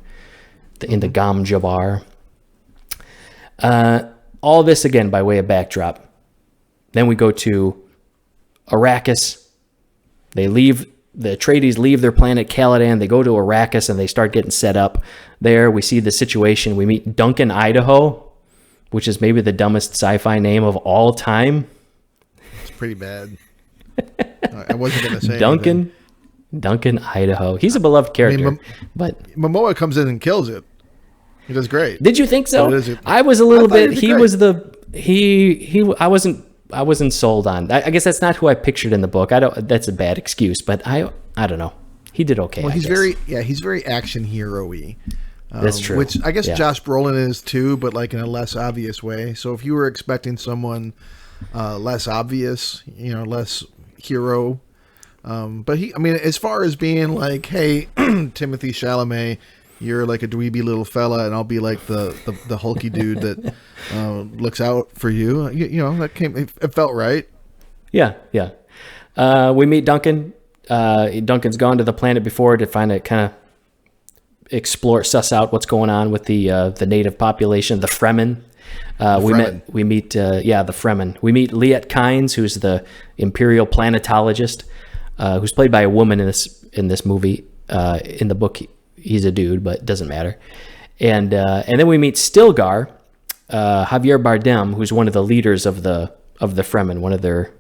in the Gam Jabbar. All this, again, by way of backdrop. Then we go to Arrakis. The Atreides leave their planet Caladan. They go to Arrakis, and they start getting set up there. We see the situation. We meet Duncan, Idaho, which is maybe the dumbest sci-fi name of all time. It's pretty bad. I wasn't going to say Duncan, Idaho. He's a beloved character. But Momoa comes in and kills it. He does great. Did you think so? I was a little bit. He was I wasn't sold on. I guess that's not who I pictured in the book. That's a bad excuse, but I don't know. He did okay. Well, he's very action hero-y. That's true. Which I guess Josh Brolin is too, but like in a less obvious way. So if you were expecting someone less obvious, less hero, but as far as being like, hey, Timothy Chalamet, you're like a dweeby little fella, and I'll be like the hulky dude that looks out for you. It felt right. Yeah. We meet Duncan. Duncan's gone to the planet before to find it, kind of suss out what's going on with the native population, the Fremen. We meet the Fremen. We meet Liet Kynes, who's the Imperial planetologist, who's played by a woman in this movie. In the book, he's a dude, but it doesn't matter. And then we meet Stilgar, Javier Bardem, who's one of the leaders of the Fremen, one of their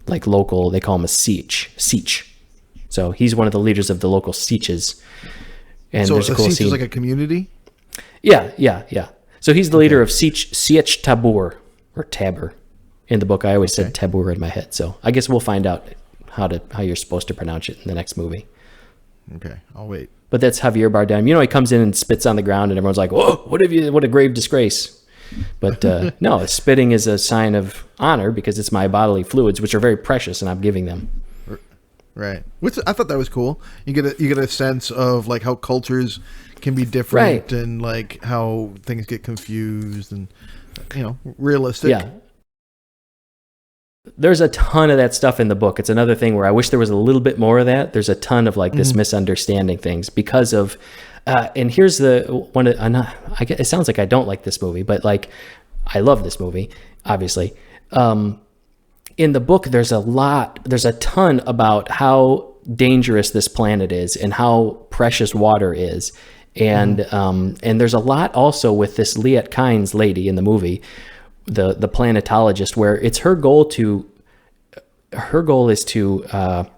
like local. They call him a Sietch. So he's one of the leaders of the local Sietches. And so there's a cool scene is like a community? Yeah. So he's the leader of Sietch Tabor, or Tabor. In the book, I always said Tabor in my head. So I guess we'll find out how you're supposed to pronounce it in the next movie. Okay, I'll wait. But that's Javier Bardem. He comes in and spits on the ground, and everyone's like, "Whoa, what a grave disgrace." But no, spitting is a sign of honor because it's my bodily fluids, which are very precious, and I'm giving them. Right. Which I thought that was cool. You get a sense of like how cultures can be different, and like how things get confused, and realistic. Yeah. There's a ton of that stuff in the book. It's another thing where I wish there was a little bit more of that. There's a ton of like this misunderstanding things because of and here's the one. It sounds like I don't like this movie, but like I love this movie, obviously. In the book, there's a ton about how dangerous this planet is and how precious water is. And there's a lot also with this Liet Kynes lady in the movie, the planetologist, where it's her goal is to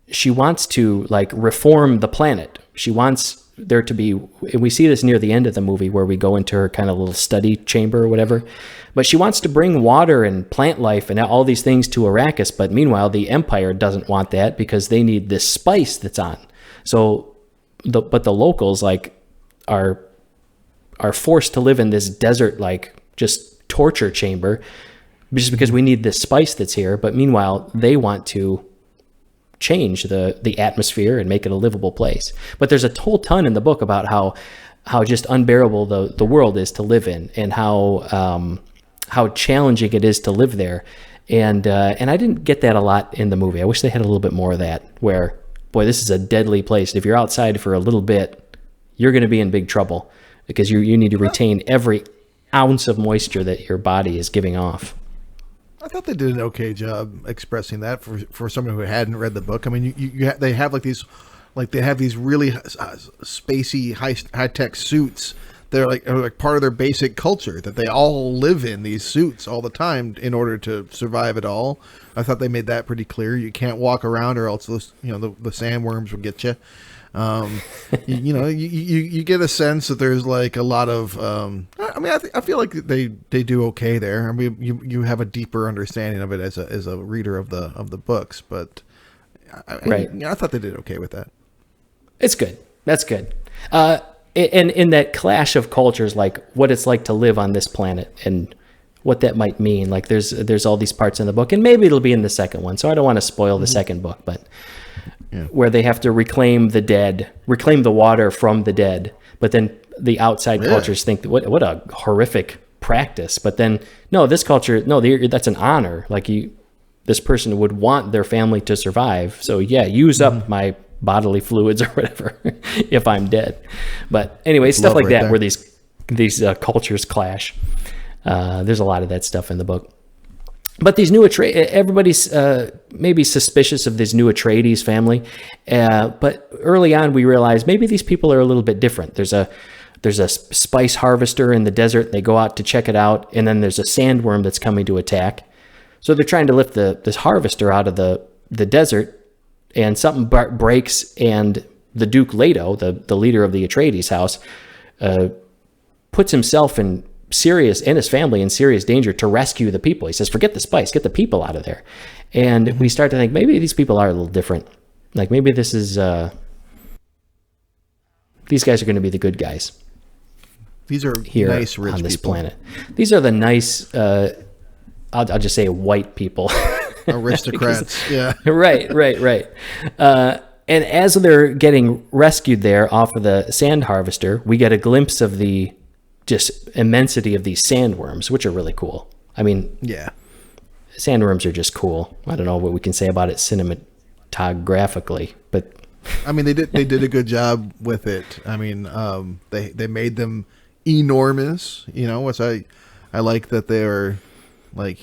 she wants to like reform the planet. She wants there to be, and we see this near the end of the movie where we go into her kind of little study chamber or whatever, but she wants to bring water and plant life and all these things to Arrakis. But meanwhile, the Empire doesn't want that because they need this spice that's on. So but the locals like are forced to live in this desert, like just torture chamber just because we need this spice that's here. But meanwhile, they want to change the atmosphere and make it a livable place. But there's a whole ton in the book about how just unbearable the world is to live in, and how challenging it is to live there. And I didn't get that a lot in the movie. I wish they had a little bit more of that, where, boy, this is a deadly place. If you're outside for a little bit, you're going to be in big trouble because you need to retain every ounce of moisture that your body is giving off. I thought they did an okay job expressing that for someone who hadn't read the book. I mean, they have these really spacey high tech suits. They're like part of their basic culture that they all live in these suits all the time in order to survive it all. I thought they made that pretty clear. You can't walk around or else those, the sandworms will get you. You get a sense that there's like a lot of I feel like they do okay there. I mean, you have a deeper understanding of it as a reader of the books, but I thought they did okay with that. It's good. That's good. And in that clash of cultures, like what it's like to live on this planet and what that might mean, like there's all these parts in the book, and maybe it'll be in the second one, so I don't want to spoil the second book, but where they have to reclaim the water from the dead, but then the outside cultures think that what a horrific practice. But then, no, this culture, no, that's an honor. Like this person would want their family to survive. So yeah, use up my bodily fluids or whatever if I'm dead. But anyway, stuff like that, where these cultures clash. There's a lot of that stuff in the book. But these new everybody's maybe suspicious of this new Atreides family. But early on, we realized maybe these people are a little bit different. There's a spice harvester in the desert. They go out to check it out, and then there's a sandworm that's coming to attack. So they're trying to lift this harvester out of the desert, and something breaks, and the Duke Leto, the leader of the Atreides house, puts himself and his family in serious danger to rescue the people. He says, forget the spice, get the people out of there. And we start to think maybe these people are a little different. Like maybe this is these guys are going to be the good guys. These are here nice rich on this people. planet. These are the nice I'll just say white people. Aristocrats. Yeah. Right. And as they're getting rescued there off of the sand harvester, we get a glimpse of the just immensity of these sandworms, which are really cool. I mean, yeah, sandworms are just cool. I don't know what we can say about it cinematographically, but I mean, they did a good job with it. I mean, they made them enormous, which I like that they're like,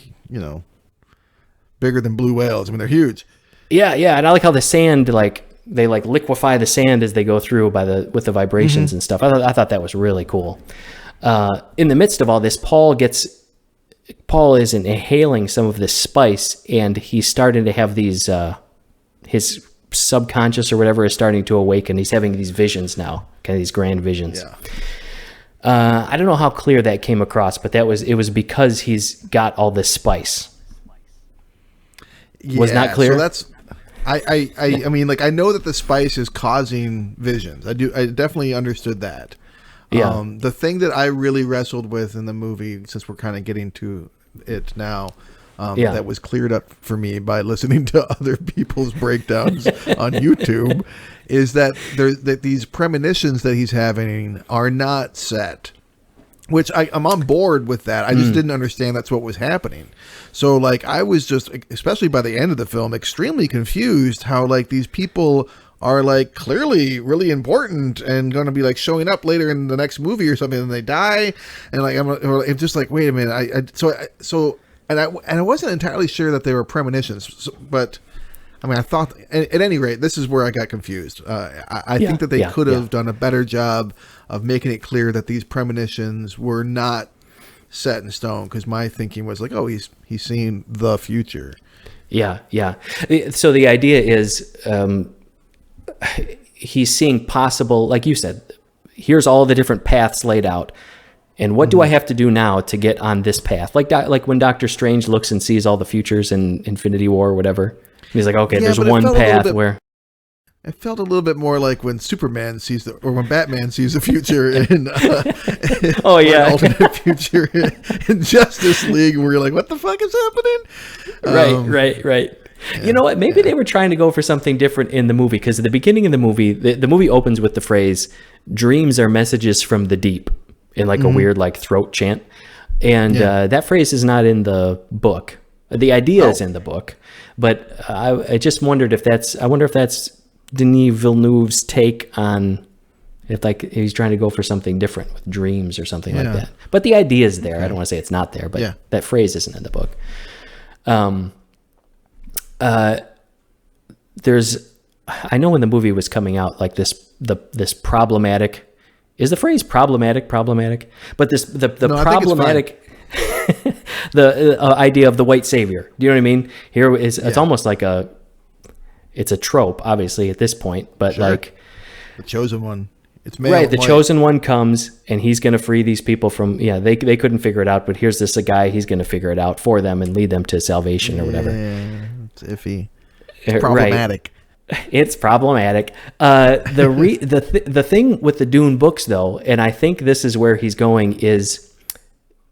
bigger than blue whales. I mean, they're huge. Yeah. And I like how the sand, they liquefy the sand as they go through with the vibrations and stuff. I thought that was really cool. In the midst of all this, Paul is inhaling some of this spice, and he's starting to have these, his subconscious or whatever is starting to awaken. He's having these visions now, kind of these grand visions. Yeah. I don't know how clear that came across, but it was because he's got all this spice. Was not clear. So that's, I mean, I know that the spice is causing visions. I definitely understood that. Yeah. The thing that I really wrestled with in the movie, since we're kind of getting to it now, that was cleared up for me by listening to other people's breakdowns on YouTube, is that that these premonitions that he's having are not set. Which I'm on board with that. I just didn't understand that's what was happening. So I was just, especially by the end of the film, extremely confused how these people are clearly really important and going to be showing up later in the next movie or something, and they die, and I'm just wait a minute. I wasn't entirely sure that they were premonitions, but I mean, I thought at any rate, this is where I got confused. I think that they could have done a better job of making it clear that these premonitions were not set in stone, because my thinking was he's seeing the future. Yeah. So the idea is he's seeing possible, like you said, here's all the different paths laid out. And what do I have to do now to get on this path? Like when Doctor Strange looks and sees all the futures in Infinity War or whatever. He's like, okay, there's one path where... It felt a little bit more like when Superman or when Batman sees the future in alternate future in Justice League, where you're like, what the fuck is happening? Right. Yeah, you know what? Maybe they were trying to go for something different in the movie, because at the beginning of the movie, the movie opens with the phrase, dreams are messages from the deep, in a weird throat chant. And that phrase is not in the book. The idea is in the book, but I just wondered if that's Denis Villeneuve's take on if he's trying to go for something different with dreams or something like that. But the idea is there. I don't want to say it's not there, but that phrase isn't in the book. I know when the movie was coming out, this problematic, is the phrase problematic? But the problematic, the idea of the white savior. Do you know what I mean? Here is, it's almost like it's a trope, obviously, at this point, but the chosen one. It's male, right. The chosen one comes, and he's going to free these people from, they couldn't figure it out, but here's a guy, he's going to figure it out for them and lead them to salvation or whatever. It's iffy. It's problematic. Right. It's problematic. The thing with the Dune books, though, and I think this is where he's going, is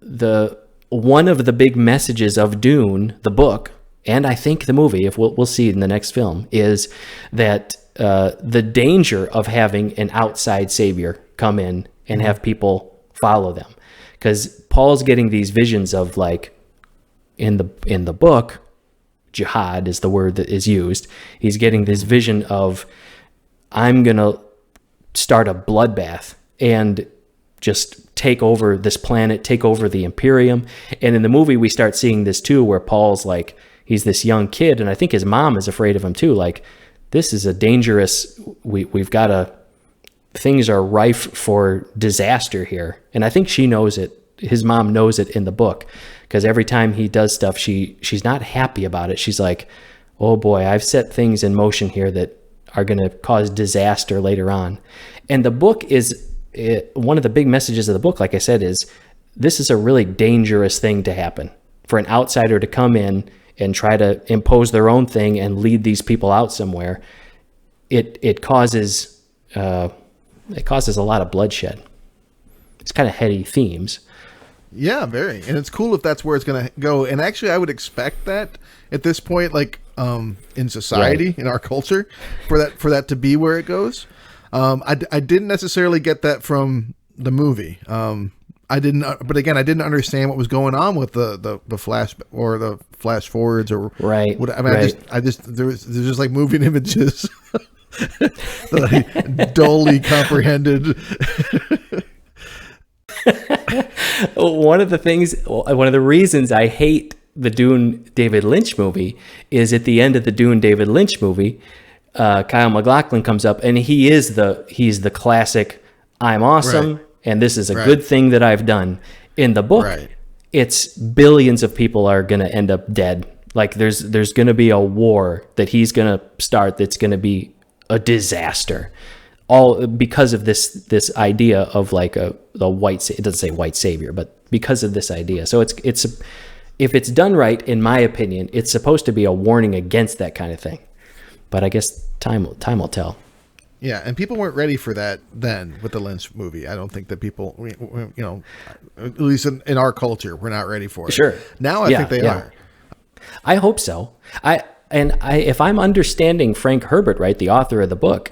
one of the big messages of Dune, the book, and I think the movie, if we'll see in the next film, is that the danger of having an outside savior come in and have people follow them. Because Paul's getting these visions of like, in the book, jihad is the word that is used. He's getting this vision of, I'm going to start a bloodbath and just take over this planet, take over the Imperium. And in the movie, we start seeing this too, where Paul's like, he's this young kid, and I think his mom is afraid of him too. Like, this is a dangerous, we've got to, things are rife for disaster here. And I think she knows it. His mom knows it in the book, because every time he does stuff, she's not happy about it. She's like, oh boy, I've set things in motion here that are going to cause disaster later on. And the book is, one of the big messages of the book, like I said, is this is a really dangerous thing to happen. For an outsider to come in and try to impose their own thing and lead these people out somewhere, it causes a lot of bloodshed. It's kind of heady themes. Yeah, very. And it's cool if that's where it's going to go. And actually, I would expect that at this point, like in society, right, in our culture, for that to be where it goes. I didn't necessarily get that from the movie. I didn't, but again, I didn't understand what was going on with the flash or the flash forwards or right. What, I mean, right. I just there's just like moving images that I dully comprehended. One of the reasons I hate the Dune David Lynch movie is at the end of the Dune David Lynch movie, Kyle MacLachlan comes up and he's the classic, I'm awesome, right, and this is a right, good thing that I've done. In the book, right, it's billions of people are going to end up dead. Like there's going to be a war that he's going to start that's going to be a disaster. All because of this idea of like the white, it doesn't say white savior, but because of this idea. So it's if it's done right, in my opinion, it's supposed to be a warning against that kind of thing. But I guess time will tell. Yeah, and people weren't ready for that then with the Lynch movie. I don't think that people, at least in our culture, we're not ready for it. Sure. Now I think they are. I hope so. If I'm understanding Frank Herbert right, the author of the book,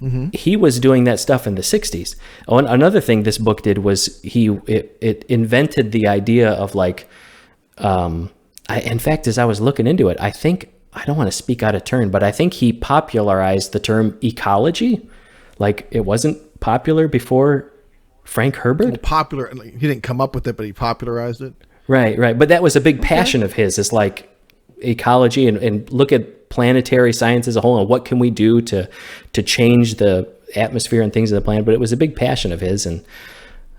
mm-hmm, he was doing that stuff in the 60s. Oh, another thing this book did was it invented the idea of like, in fact, as I was looking into it, I don't want to speak out of turn, but I think he popularized the term ecology. Like it wasn't popular before Frank Herbert. Well, popular. He didn't come up with it, but he popularized it. Right. But that was a big passion of his, is like ecology and look at planetary science as a whole and what can we do to change the atmosphere and things of the planet. But it was a big passion of his, and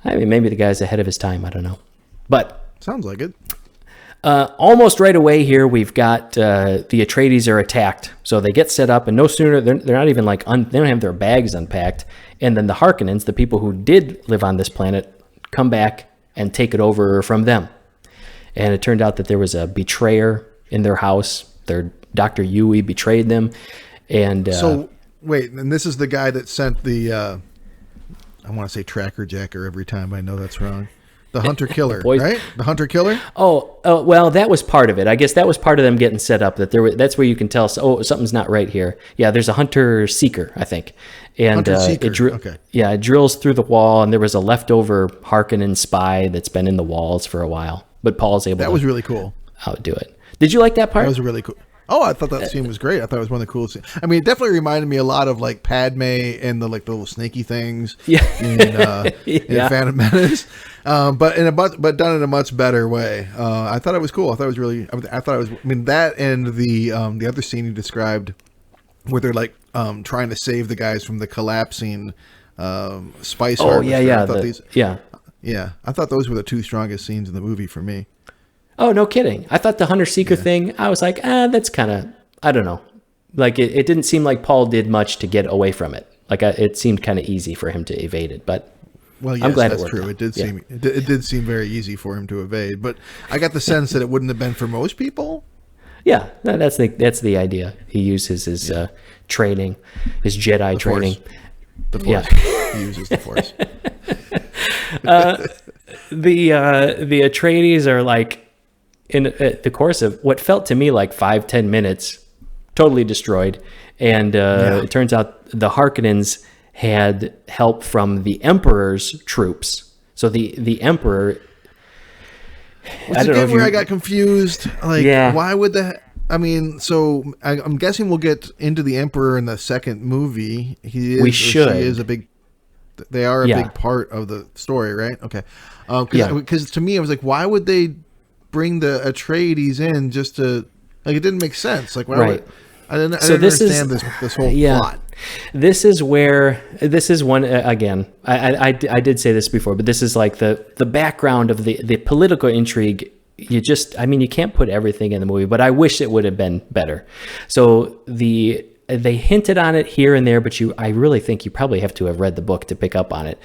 I mean maybe the guy's ahead of his time. I don't know, but sounds like it. Almost right away here, we've got the Atreides are attacked, so they get set up, and no sooner they're not even like they don't have their bags unpacked, and then the Harkonnens, the people who did live on this planet, come back and take it over from them. And it turned out that there was a betrayer in their house. Their Dr. Yui betrayed them, and so wait, and this is the guy that sent the I want to say tracker jacker every time. I know that's wrong. The hunter killer, right? The hunter killer. Oh, well, that was part of it. I guess that was part of them getting set up. That's where you can tell. Oh, something's not right here. Yeah, there's a hunter seeker, I think, and hunter seeker. Okay. Yeah, it drills through the wall, and there was a leftover Harkonnen spy that's been in the walls for a while. But Paul's able. That was really cool. Outdo it. Did you like that part? That was really cool. Oh, I thought that scene was great. I thought it was one of the coolest scenes. I mean, it definitely reminded me a lot of like Padme and the little snaky things. Yeah. In Phantom Menace, but done in a much better way. I thought it was cool. I thought it was really. I thought it was. I mean, that and the other scene you described, where they're like trying to save the guys from the collapsing spice. Oh yeah. I thought those were the two strongest scenes in the movie for me. Oh, no kidding. I thought the hunter-seeker thing, I was like, that's kind of, I don't know. Like, it didn't seem like Paul did much to get away from it. Like, it seemed kind of easy for him to evade it, but well, yes, I'm glad that's true. It did seem very easy for him to evade, but I got the sense that it wouldn't have been for most people. Yeah, that's the idea. He uses his training, his Jedi training. The Force. He uses the Force. The Atreides are like, in the course of what felt to me like 5-10 minutes, totally destroyed. And it turns out the Harkonnens had help from the Emperor's troops. So the Emperor... I don't know where I got confused. Like, why would that... I mean, so I'm guessing we'll get into the Emperor in the second movie. We should. She is a big... They are a big part of the story, right? Okay. Because to me, I was like, why would they bring the Atreides in just to... Like, it didn't make sense. Like, why would... I didn't understand this whole plot. This is one, again, I did say this before, but this is like the background of the political intrigue. You can't put everything in the movie, but I wish it would have been better. So they hinted on it here and there, but I really think you probably have to have read the book to pick up on it.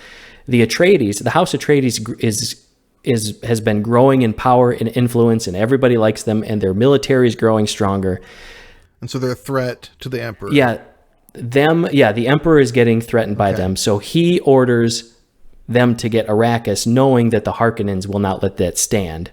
The Atreides, the House Atreides has been growing in power and influence, and everybody likes them, and their military is growing stronger. And so they're a threat to the Emperor. The Emperor is getting threatened by them. So he orders them to get Arrakis, knowing that the Harkonnens will not let that stand.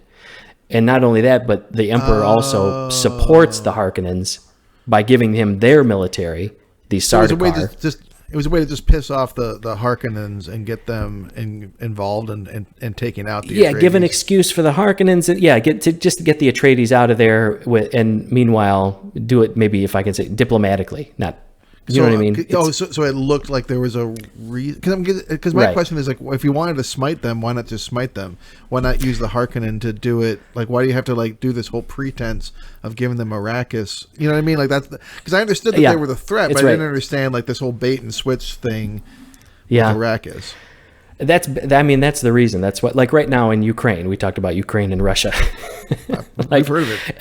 And not only that, but the Emperor also supports the Harkonnens by giving him their military, the Sardaukar. It was a way to just piss off the Harkonnens and get them involved and taking out the Atreides. Give an excuse for the Harkonnens and get the Atreides out of there and meanwhile do it, maybe, if I can say, diplomatically, not... You know what I mean? So it looked like there was a reason. Because my question is, like, if you wanted to smite them, why not just smite them? Why not use the Harkonnen to do it? Like, why do you have to, like, do this whole pretense of giving them Arrakis? You know what I mean? Like, that's because I understood that they were the threat, but I didn't understand, like, this whole bait and switch thing with Arrakis. That's the reason. That's what, like, right now in Ukraine, we talked about Ukraine and Russia. I've heard of it.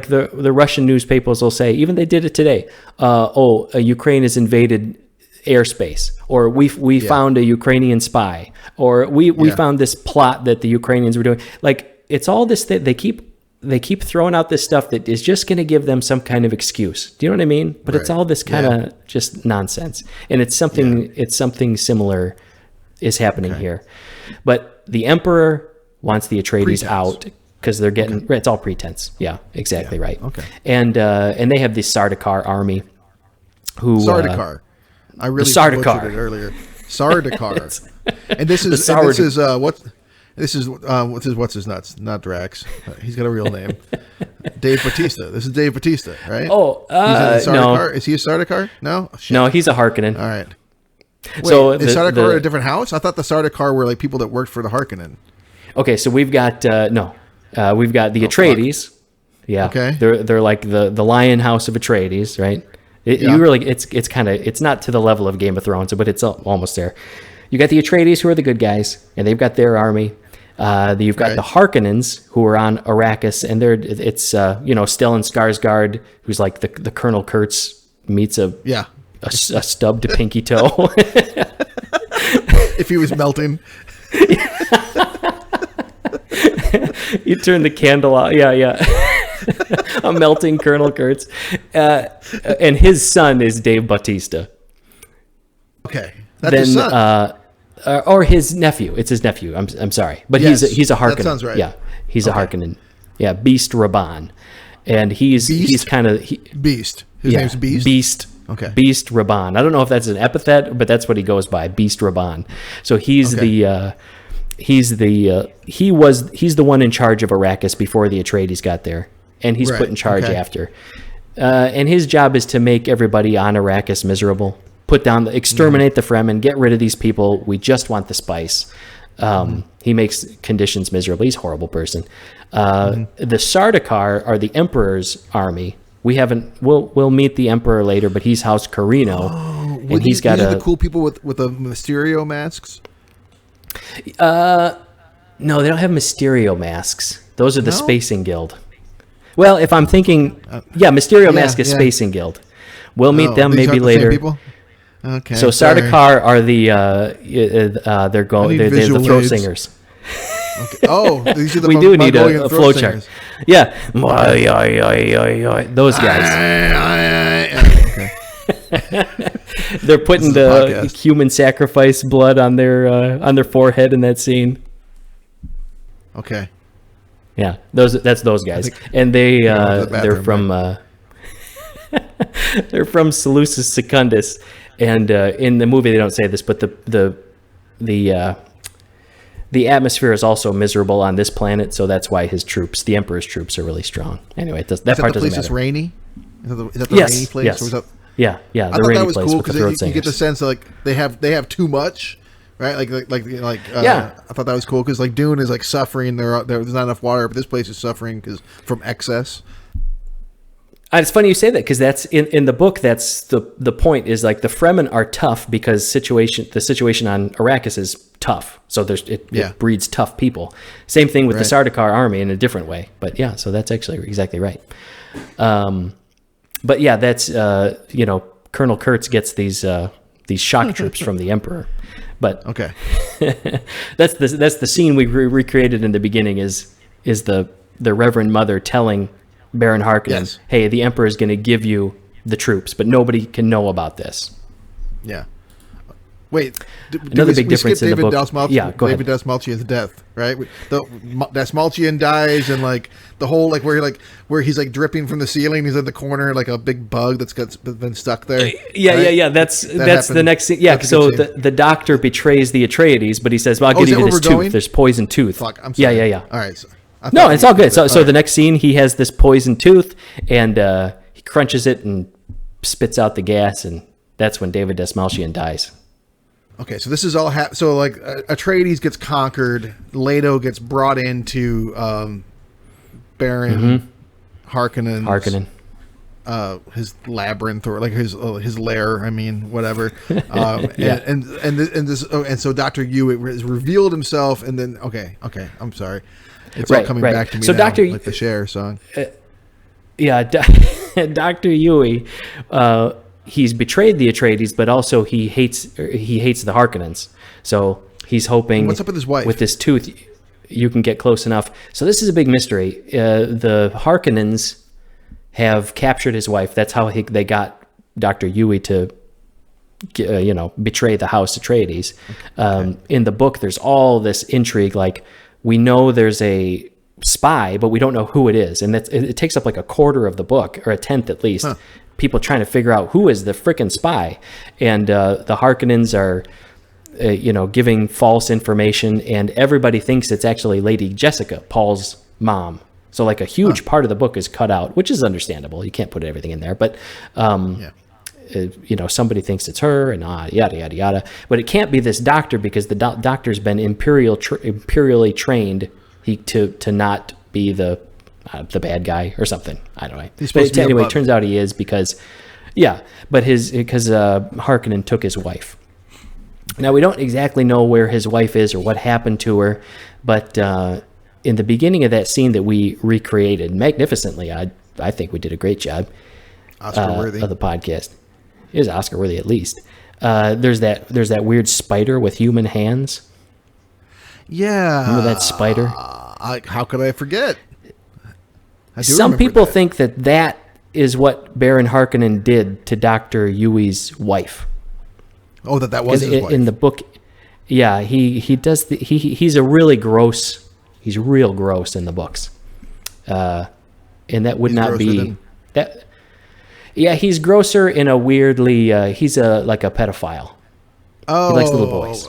The Russian newspapers will say, even they did it today. Ukraine has invaded airspace, or we found a Ukrainian spy, or we found this plot that the Ukrainians were doing. Like, it's all this that they keep throwing out this stuff that is just going to give them some kind of excuse. Do you know what I mean? But it's all this kind of just nonsense. And it's something similar is happening here. But the Emperor wants the Atreides out because they're getting... It's all pretense. Yeah, exactly right. Okay. And they have the Sardaukar army who... Sardaukar. I really butchered it earlier. Sardaukar. And this is what's his nuts? Not Drax. He's got a real name. Dave Bautista. This is Dave Bautista, right? No. Is he a Sardaukar? No. Shit. No, he's a Harkonnen. All right. Wait, is Sardaukar a different house? I thought the Sardaukar were like people that worked for the Harkonnen. Okay, so we've got we've got the Atreides. Fuck. Yeah. Okay. They're like the Lion House of Atreides, right? It's not to the level of Game of Thrones, but it's almost there. You got the Atreides, who are the good guys, and they've got their army. You've got the Harkonnens, who are on Arrakis, and it's Stellan Skarsgård, who's like the Colonel Kurtz meets a stubbed pinky toe. If he was melting. You turn the candle out. Yeah. A melting Colonel Kurtz. And his son is Dave Bautista. Okay. That's his son. Or his nephew. It's his nephew. I'm sorry. But he's a Harkonnen. That sounds right. Yeah. He's a Harkonnen. Yeah. Beast Raban. And he's kind of... Beast. His name's Beast? Beast. Okay. Beast Raban. I don't know if that's an epithet, but that's what he goes by. Beast Raban. So he's he's the one in charge of Arrakis before the Atreides got there, and he's put in charge after. And his job is to make everybody on Arrakis miserable, exterminate the Fremen, get rid of these people. We just want the spice. He makes conditions miserable. He's a horrible person. The Sardaukar are the Emperor's army. We'll meet the Emperor later, but he's House Carino, and he's got the cool people with the Mysterio masks. No, they don't have Mysterio masks. Those are the Spacing Guild. Well, if I'm thinking, Mysterio mask is Spacing Guild. We'll meet them maybe later. The same people? Okay. So Sardaukar are they're the throat singers. Okay. These are the we do need a flowchart. Yeah. Those guys. They're putting the human sacrifice blood on their forehead in that scene. Okay. Yeah, that's those guys, and they're from they're from Seleucus Secundus, And in the movie they don't say this, but the atmosphere is also miserable on this planet, so that's why the Emperor's troops are really strong. Anyway, that part doesn't matter. Is rainy? Is that the rainy place? Yes. Or was that... Yeah. I thought that was cool because you get the sense that like they have too much, right? I thought that was cool because like Dune is like suffering. There's not enough water, but this place is suffering from excess. It's funny you say that because that's in the book. That's the point is like the Fremen are tough because the situation on Arrakis is tough. So it breeds tough people. Same thing with the Sardaukar army in a different way. But yeah, so that's actually exactly right. But yeah, that's Colonel Kurtz gets these shock troops from the Emperor. But okay, that's the scene we recreated in the beginning. Is the Reverend Mother telling Baron Harkonnen, hey, the Emperor is going to give you the troops, but nobody can know about this. Yeah. Wait. Another big difference in the book. Go ahead. David Dastmalchian's death, right? Dastmalchian dies, and like the whole where he's like dripping from the ceiling. He's in the corner like a big bug that's been stuck there. Yeah. That's the next scene. Yeah. So the doctor betrays the Atreides, but he says, "Well, I'll give you this tooth. There's poison tooth." Fuck. I'm sorry. Yeah. All right. No, it's all good. So the next scene, he has this poison tooth, and he crunches it and spits out the gas, and that's when David Dastmalchian dies. Okay, so this is all so like Atreides gets conquered, Leto gets brought into Baron Harkonnen, his labyrinth or like his lair. I mean, whatever. And so Dr. Yu has revealed himself, and then okay, I'm sorry. It's all coming back to me so now, like the Cher song. Dr. Yui, he's betrayed the Atreides, but also he hates the Harkonnens. So he's hoping, what's up with his wife? With this tooth, you can get close enough. So this is a big mystery. The Harkonnens have captured his wife. That's how they got Dr. Yui to betray the House Atreides. In the book, there's all this intrigue, like, we know there's a spy, but we don't know who it is. And it takes up like a quarter of the book, or a tenth at least. Huh. People trying to figure out who is the frickin' spy. And the Harkonnens are, giving false information. And everybody thinks it's actually Lady Jessica, Paul's mom. So like a huge part of the book is cut out, which is understandable. You can't put everything in there. But, somebody thinks it's her and yada, yada, yada. But it can't be this doctor because the doctor's been imperially trained to not be the bad guy or something. I don't know. But anyway, it turns out he is because Harkonnen took his wife. Now, we don't exactly know where his wife is or what happened to her, but in the beginning of that scene that we recreated magnificently, I think we did a great job. Oscar-worthy. Of the podcast. It is Oscar-worthy at least. There's that weird spider with human hands. Yeah. Remember that spider? How could I forget? Some people think that is what Baron Harkonnen did to Dr. Yui's wife. Oh, that was his wife. In the book, yeah, he does. He's real gross in the books, and that would not be that. Yeah, he's grosser in a weirdly. He's like a pedophile. Oh, he likes little boys.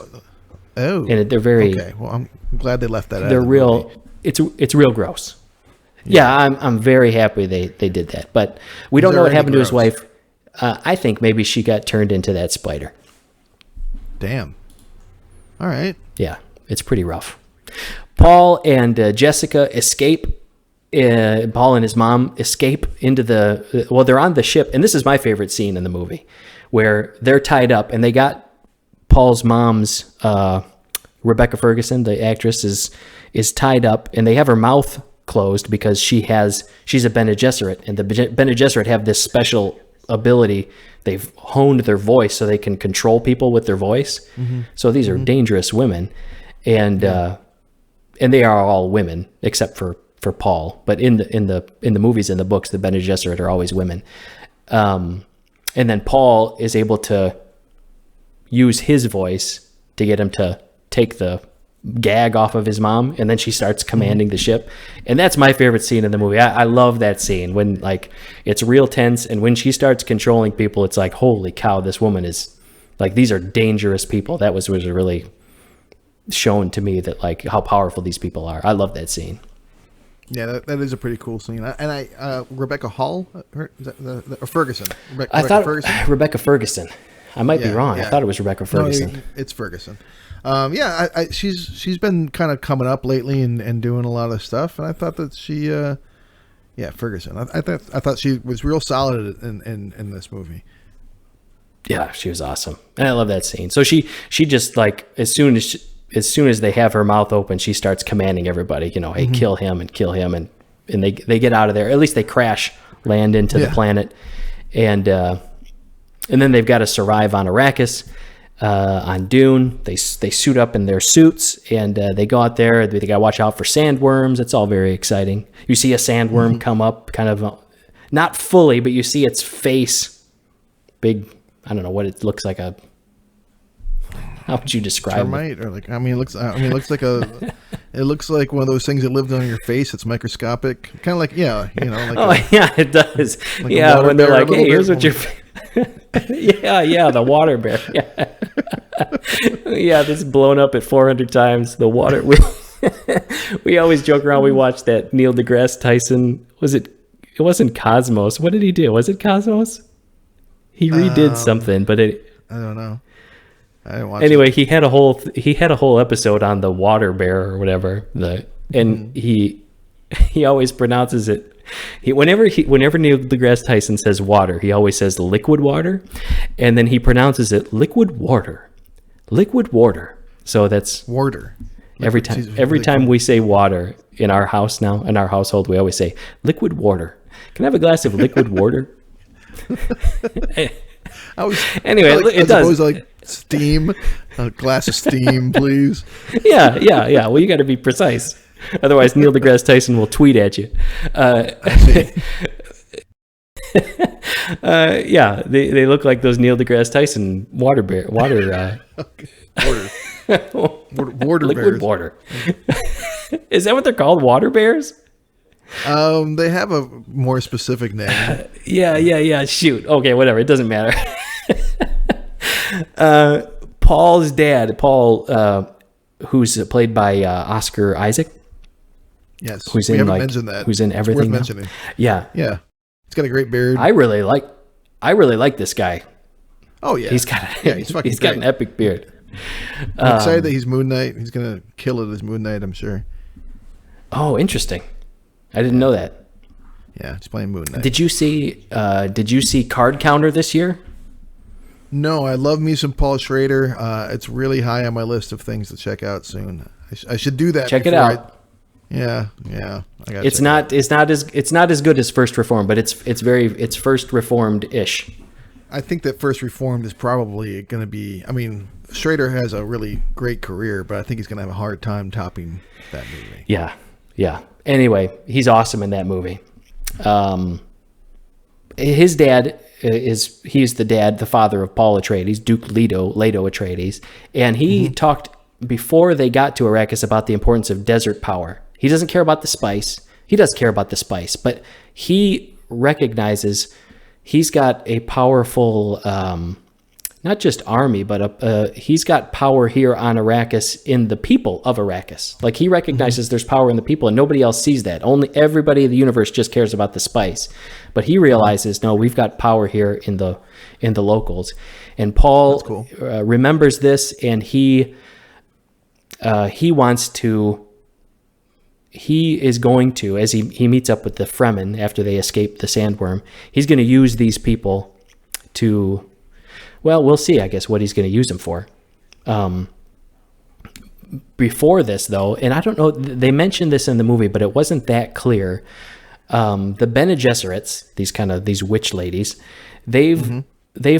Oh, and they're very. Okay, well, I'm glad they left that out. They're real. It's real gross. Yeah, I'm very happy they did that, but we don't know what happened to his wife. I think maybe she got turned into that spider. Damn. All right. Yeah, it's pretty rough. Paul and Jessica escape. Paul and his mom escape into they're on the ship, and this is my favorite scene in the movie, where they're tied up, and they got Paul's mom's, Rebecca Ferguson, the actress, is tied up, and they have her mouth closed because she's a Bene Gesserit, and the Bene Gesserit have this special ability. They've honed their voice so they can control people with their voice. Mm-hmm. So these are dangerous women, and they are all women except for Paul. But in the movies and the books, the Bene Gesserit are always women. And then Paul is able to use his voice to get him to take the gag off of his mom, and then she starts commanding the ship, and that's my favorite scene in the movie. I love that scene when like it's real tense, and when she starts controlling people, it's like, holy cow, this woman is Like, these are dangerous people. That was really shown to me, that like how powerful these people are. I love that scene. Yeah, that is a pretty cool scene. And Rebecca Hall, or Ferguson. Rebecca Ferguson. I might be wrong. Yeah. I thought it was Rebecca Ferguson. No, it's Ferguson. She's been kind of coming up lately and doing a lot of stuff. And I thought that she, Ferguson. I thought she was real solid in this movie. Yeah, she was awesome, and I love that scene. So she just like as soon as they have her mouth open, she starts commanding everybody. Hey, kill him, and they get out of there. At least they crash land into the planet, and then they've got to survive on Arrakis, on Dune. They suit up in their suits, and they go out there. They got to watch out for sandworms. It's all very exciting. You see a sandworm come up, kind of not fully, but you see its face, big. I don't know what it looks like. How would you describe termite, it? Or like, it looks like it looks like one of those things that lived on your face. It's microscopic, kind of like, it does. Like when they're like, hey, here's what your, the water bear. Yeah, this is blown up at 400 times. The water. We always joke around. We watched that Neil deGrasse Tyson. It wasn't Cosmos. What did he do? Was it Cosmos? He redid something, but I don't know. I didn't watch anyway, he had a whole episode on the water bear or whatever. He always pronounces it. Whenever Neil deGrasse Tyson says water, he always says liquid water, and then he pronounces it liquid water. So that's water. Every time we say water in our house now, in our household, we always say liquid water. Can I have a glass of liquid water? Anyway, it does. Like steam, a glass of steam, please. Yeah. Well, you got to be precise, otherwise Neil deGrasse Tyson will tweet at you. They look like those Neil deGrasse Tyson water liquid bears. Water. Is that what they're called? Water bears? They have a more specific name. Yeah. Shoot. Okay, whatever. It doesn't matter. Paul's dad, who's played by Oscar Isaac. Yes. Who's in mentioned that. Who's in everything? It's worth mentioning. Yeah. He's got a great beard. I really like this guy. Oh yeah. He's got an epic beard. I'm excited that he's Moon Knight. He's gonna kill it as Moon Knight, I'm sure. Oh, interesting. I didn't know that. Yeah, he's playing Moon Knight. Did you see Card Counter this year? No, I love me some Paul Schrader. It's really high on my list of things to check out soon. I should do that. Check it out. Yeah. It's not as good as First Reformed, but it's First Reformed-ish. I think that First Reformed is probably going to be. I mean, Schrader has a really great career, but I think he's going to have a hard time topping that movie. Yeah. Anyway, he's awesome in that movie. His dad he's the father of Paul Atreides, Duke Leto Atreides, and he talked before they got to Arrakis about the importance of desert power. He doesn't care about the spice. He does care about the spice, but he recognizes he's got a powerful, not just army, but he's got power here on Arrakis in the people of Arrakis. Like, he recognizes there's power in the people, and nobody else sees that. Everybody in the universe just cares about the spice. But he realizes, no, we've got power here in the locals. And Paul remembers this, and he is going to, as he meets up with the Fremen after they escape the sandworm, he's going to use these people to, well, we'll see, I guess, what he's going to use them for. Before this, though, and I don't know, they mentioned this in the movie, but it wasn't that clear. The Bene Gesserits, these witch ladies, they've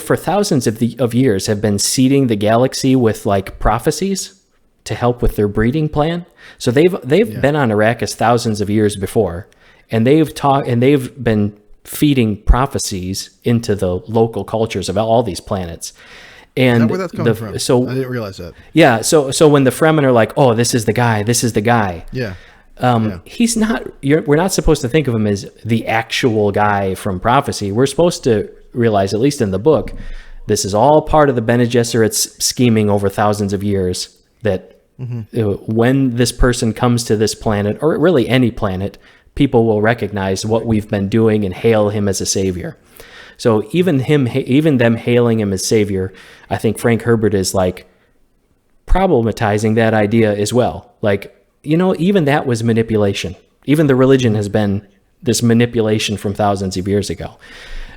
for thousands of years have been seeding the galaxy with like prophecies to help with their breeding plan. So they've been on Arrakis thousands of years before, and they've been feeding prophecies into the local cultures of all these planets. And is that where that's coming from? So I didn't realize that. Yeah. So when the Fremen are like, oh, this is the guy. Yeah. He's not. We're not supposed to think of him as the actual guy from prophecy. We're supposed to realize, at least in the book, this is all part of the Bene Gesserit's scheming over thousands of years, that when this person comes to this planet, or really any planet, people will recognize what we've been doing and hail him as a savior. So even them hailing him as savior, I think Frank Herbert is like problematizing that idea as well. Like, even that was manipulation. Even the religion has been this manipulation from thousands of years ago.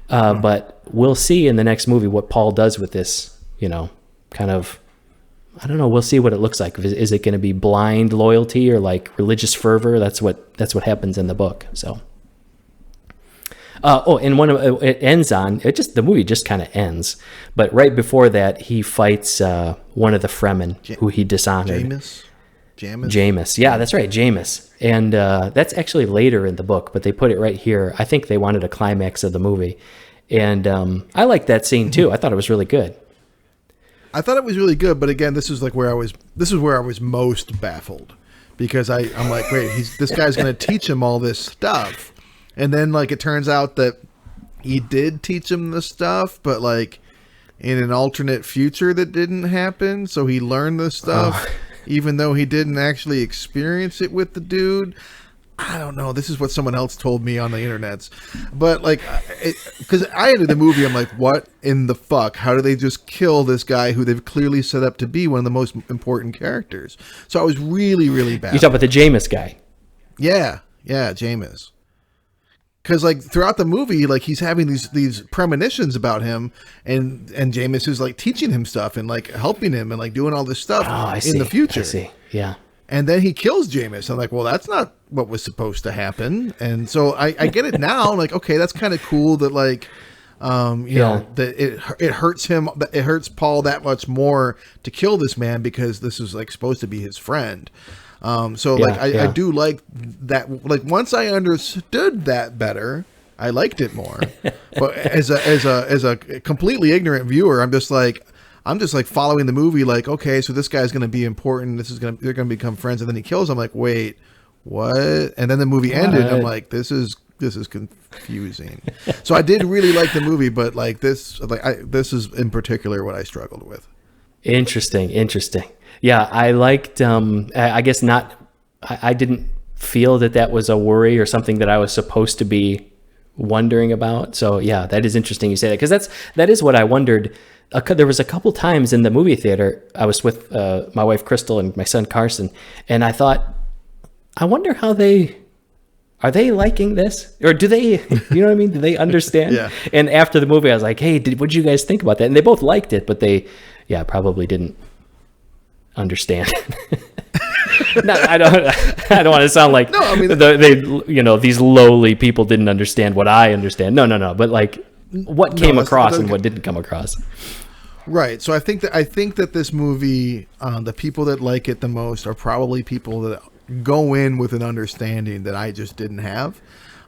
But we'll see in the next movie what Paul does with this, kind of, I don't know. We'll see what it looks like. Is it going to be blind loyalty or like religious fervor? That's what happens in the book. So, and it ends on the movie just kind of ends. But right before that, he fights one of the Fremen who he dishonored. Jameis. Yeah, that's right, Jameis. And that's actually later in the book, but they put it right here. I think they wanted a climax of the movie, and I liked that scene too. I thought it was really good. I thought it was really good, but again, this is where I was most baffled, because I'm like, wait, this guy's going to teach him all this stuff, and then like it turns out that he did teach him the stuff, but like in an alternate future that didn't happen, so he learned this stuff even though he didn't actually experience it with the dude. I don't know. This is what someone else told me on the internets. But like, because I ended the movie, I'm like, what in the fuck? How do they just kill this guy who they've clearly set up to be one of the most important characters? So I was really, really bad. You talk about the Jameis guy. Yeah, Jameis. Because like throughout the movie, like he's having these premonitions about him, and Jameis is like teaching him stuff and like helping him and like doing all this stuff in the future. I see. Yeah. And then he kills Jameis. I'm like, well, that's not what was supposed to happen. And so I get it now. I'm like, okay, that's kind of cool that like, you know, that it hurts him. It hurts Paul that much more to kill this man because this is like supposed to be his friend. I do like that. Like once I understood that better, I liked it more. But as a completely ignorant viewer, I'm just like following the movie. Like, okay, so this guy's going to be important. They're going to become friends, and then he kills him. I'm like, wait, what? And then the movie ended. And I'm like, this is confusing. So I did really like the movie, but like this is in particular what I struggled with. Interesting. Yeah, I liked, I guess not, I didn't feel that was a worry or something that I was supposed to be wondering about. So yeah, that is interesting you say that, because that is what I wondered. There was a couple times in the movie theater, I was with my wife Crystal and my son Carson, and I thought, I wonder how are they liking this? Or do they, you know what I mean? Do they understand? Yeah. And after the movie, I was like, hey, what'd you guys think about that? And they both liked it, but they, probably didn't understand. No, I don't want to sound like these lowly people didn't understand what I understand. No. But like what came across and what didn't come across. Right. So I think that this movie, the people that like it the most are probably people that go in with an understanding that I just didn't have.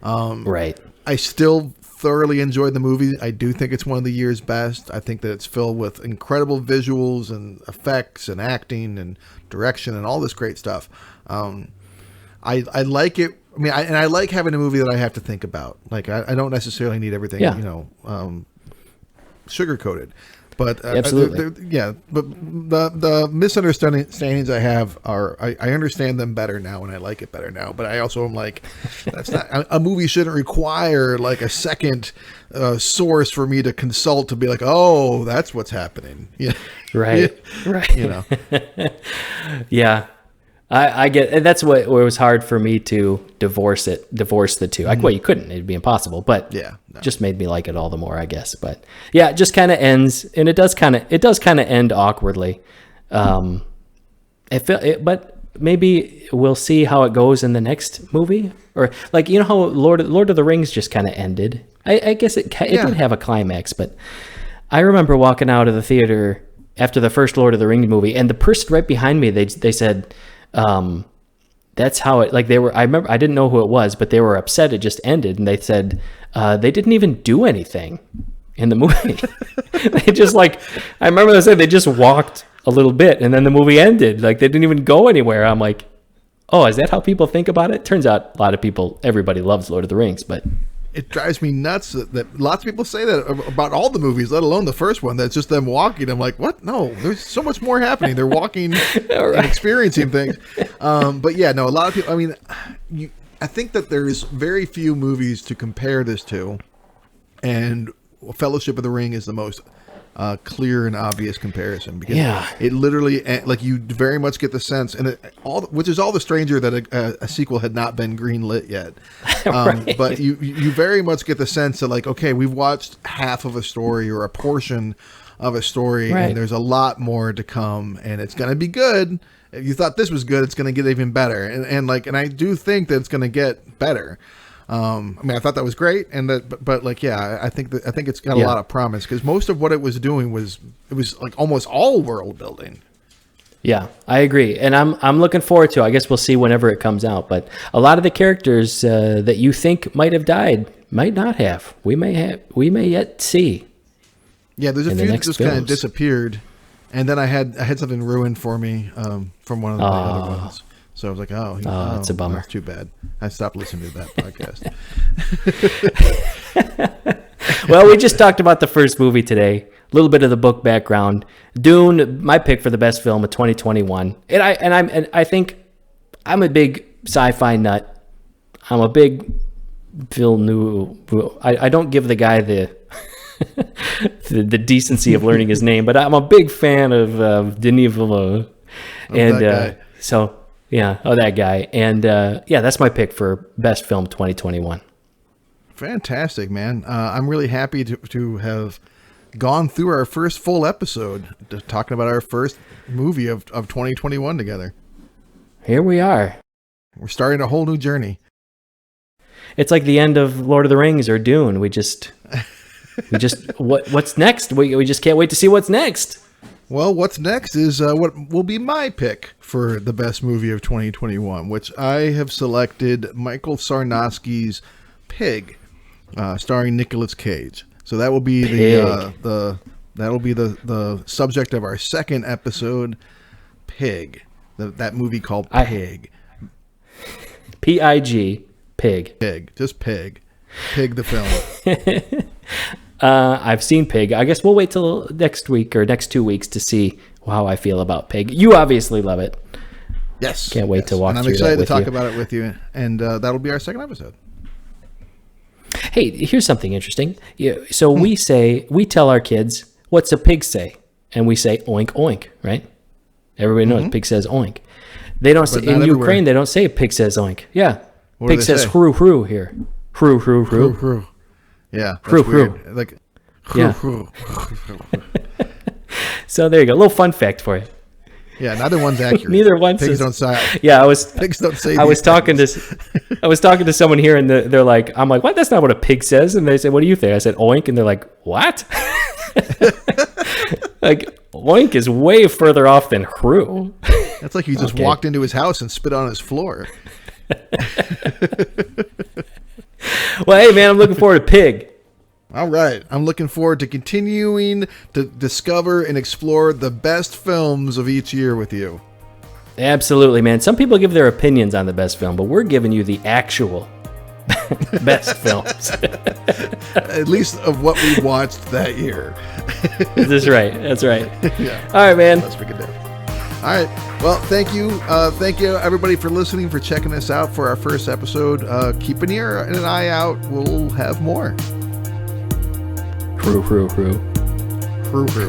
Right. I still thoroughly enjoyed the movie. I do think it's one of the year's best. I think that it's filled with incredible visuals and effects and acting and direction and all this great stuff. I like it. I mean, I like having a movie that I have to think about. Like I don't necessarily need everything, sugar coated. But absolutely, but the misunderstandings I have I understand them better now, and I like it better now. But I also am like, that's not a movie shouldn't require like a second source for me to consult to be like, oh, that's what's happening. Yeah, right. You know, yeah. I get, and that's what it was hard for me to divorce the two. Like, well, you couldn't; it'd be impossible. But just made me like it all the more, I guess. But yeah, it just kind of ends, and it does kind of end awkwardly. But maybe we'll see how it goes in the next movie, or like how Lord of the Rings just kind of ended. I guess it did have a climax, but I remember walking out of the theater after the first Lord of the Rings movie, and the person right behind me, they said. That's how it, like, I remember, I didn't know who it was, but they were upset it just ended, and they said they didn't even do anything in the movie. They just I remember they said they just walked a little bit and then the movie ended. Like, they didn't even go anywhere. I'm like, oh, is that how people think about it? Turns out a lot of people, everybody loves Lord of the Rings, but it drives me nuts that lots of people say that about all the movies, let alone the first one. That's just them walking. I'm like, what? No, there's so much more happening. They're walking and experiencing things. But yeah, no, a lot of people. I mean, I think that there's very few movies to compare this to, and Fellowship of the Ring is the most clear and obvious comparison, because it literally, like, you very much get the sense, and which is all the stranger that a sequel had not been greenlit yet. Right. But you very much get the sense that, like, okay, we've watched half of a story or a portion of a story, and there's a lot more to come, and it's going to be good. If you thought this was good, it's going to get even better, and I do think that it's going to get better. I mean, I thought that was great, and but like, yeah, I think it's got a lot of promise, because most of what it was doing was like almost all world building. Yeah, I agree, and I'm looking forward to it. I guess we'll see whenever it comes out, but a lot of the characters that you think might have died might not have. We may yet see. Yeah, there's a few that just kind of disappeared, and then I had something ruined for me from one of the other ones. So I was like, oh, it's a bummer. That's too bad. I stopped listening to that podcast. Well, we just talked about the first movie today. A little bit of the book background. Dune, my pick for the best film of 2021. And I think I'm a big sci-fi nut. I'm a big Villeneuve. I don't give the guy the the decency of learning his name, but I'm a big fan of Denis Villeneuve. That guy. And that's my pick for best film 2021. Fantastic, man. I'm really happy to have gone through our first full episode talking about our first movie of 2021 together. Here we are. We're starting a whole new journey. It's like the end of Lord of the Rings or Dune. What's next? We just can't wait to see what's next. Well, what's next is what will be my pick for the best movie of 2021, which I have selected Michael Sarnowski's Pig, starring Nicolas Cage. So that will be the subject of our second episode, Pig. That movie called Pig. P-I-G, Pig. Pig, just Pig. Pig the film. I've seen Pig. I guess we'll wait till next week or next 2 weeks to see how I feel about Pig. You obviously love it. Yes. Can't wait to walk through that. I'm excited to talk about it with you. And that'll be our second episode. Hey, here's something interesting. So we tell our kids, what's a pig say? And we say oink, oink, right? Everybody knows pig says oink. They don't say, in Ukraine, they don't say pig says oink. Yeah. Pig says hru, hru here. Hru, hru, hru. Hru. Yeah, that's weird. Like, So there you go. A little fun fact for you. Yeah, neither one's accurate. Neither one. Pigs don't say. Yeah, pigs don't say. I was talking to someone here, and they're like, I'm like, what? That's not what a pig says. And they say, what do you think? I said oink, and they're like, what? Like, oink is way further off than hru. That's like you just walked into his house and spit on his floor. Well, hey, man, I'm looking forward to Pig. All right. I'm looking forward to continuing to discover and explore the best films of each year with you. Absolutely, man. Some people give their opinions on the best film, but we're giving you the actual best films. At least of what we watched that year. That's right. That's right. Yeah. All right, man. That's what we can do. All right. Well, thank you. Thank you, everybody, for listening, for checking us out for our first episode. Keep an ear and an eye out. We'll have more. Hru, hru, hru. Hru, hru.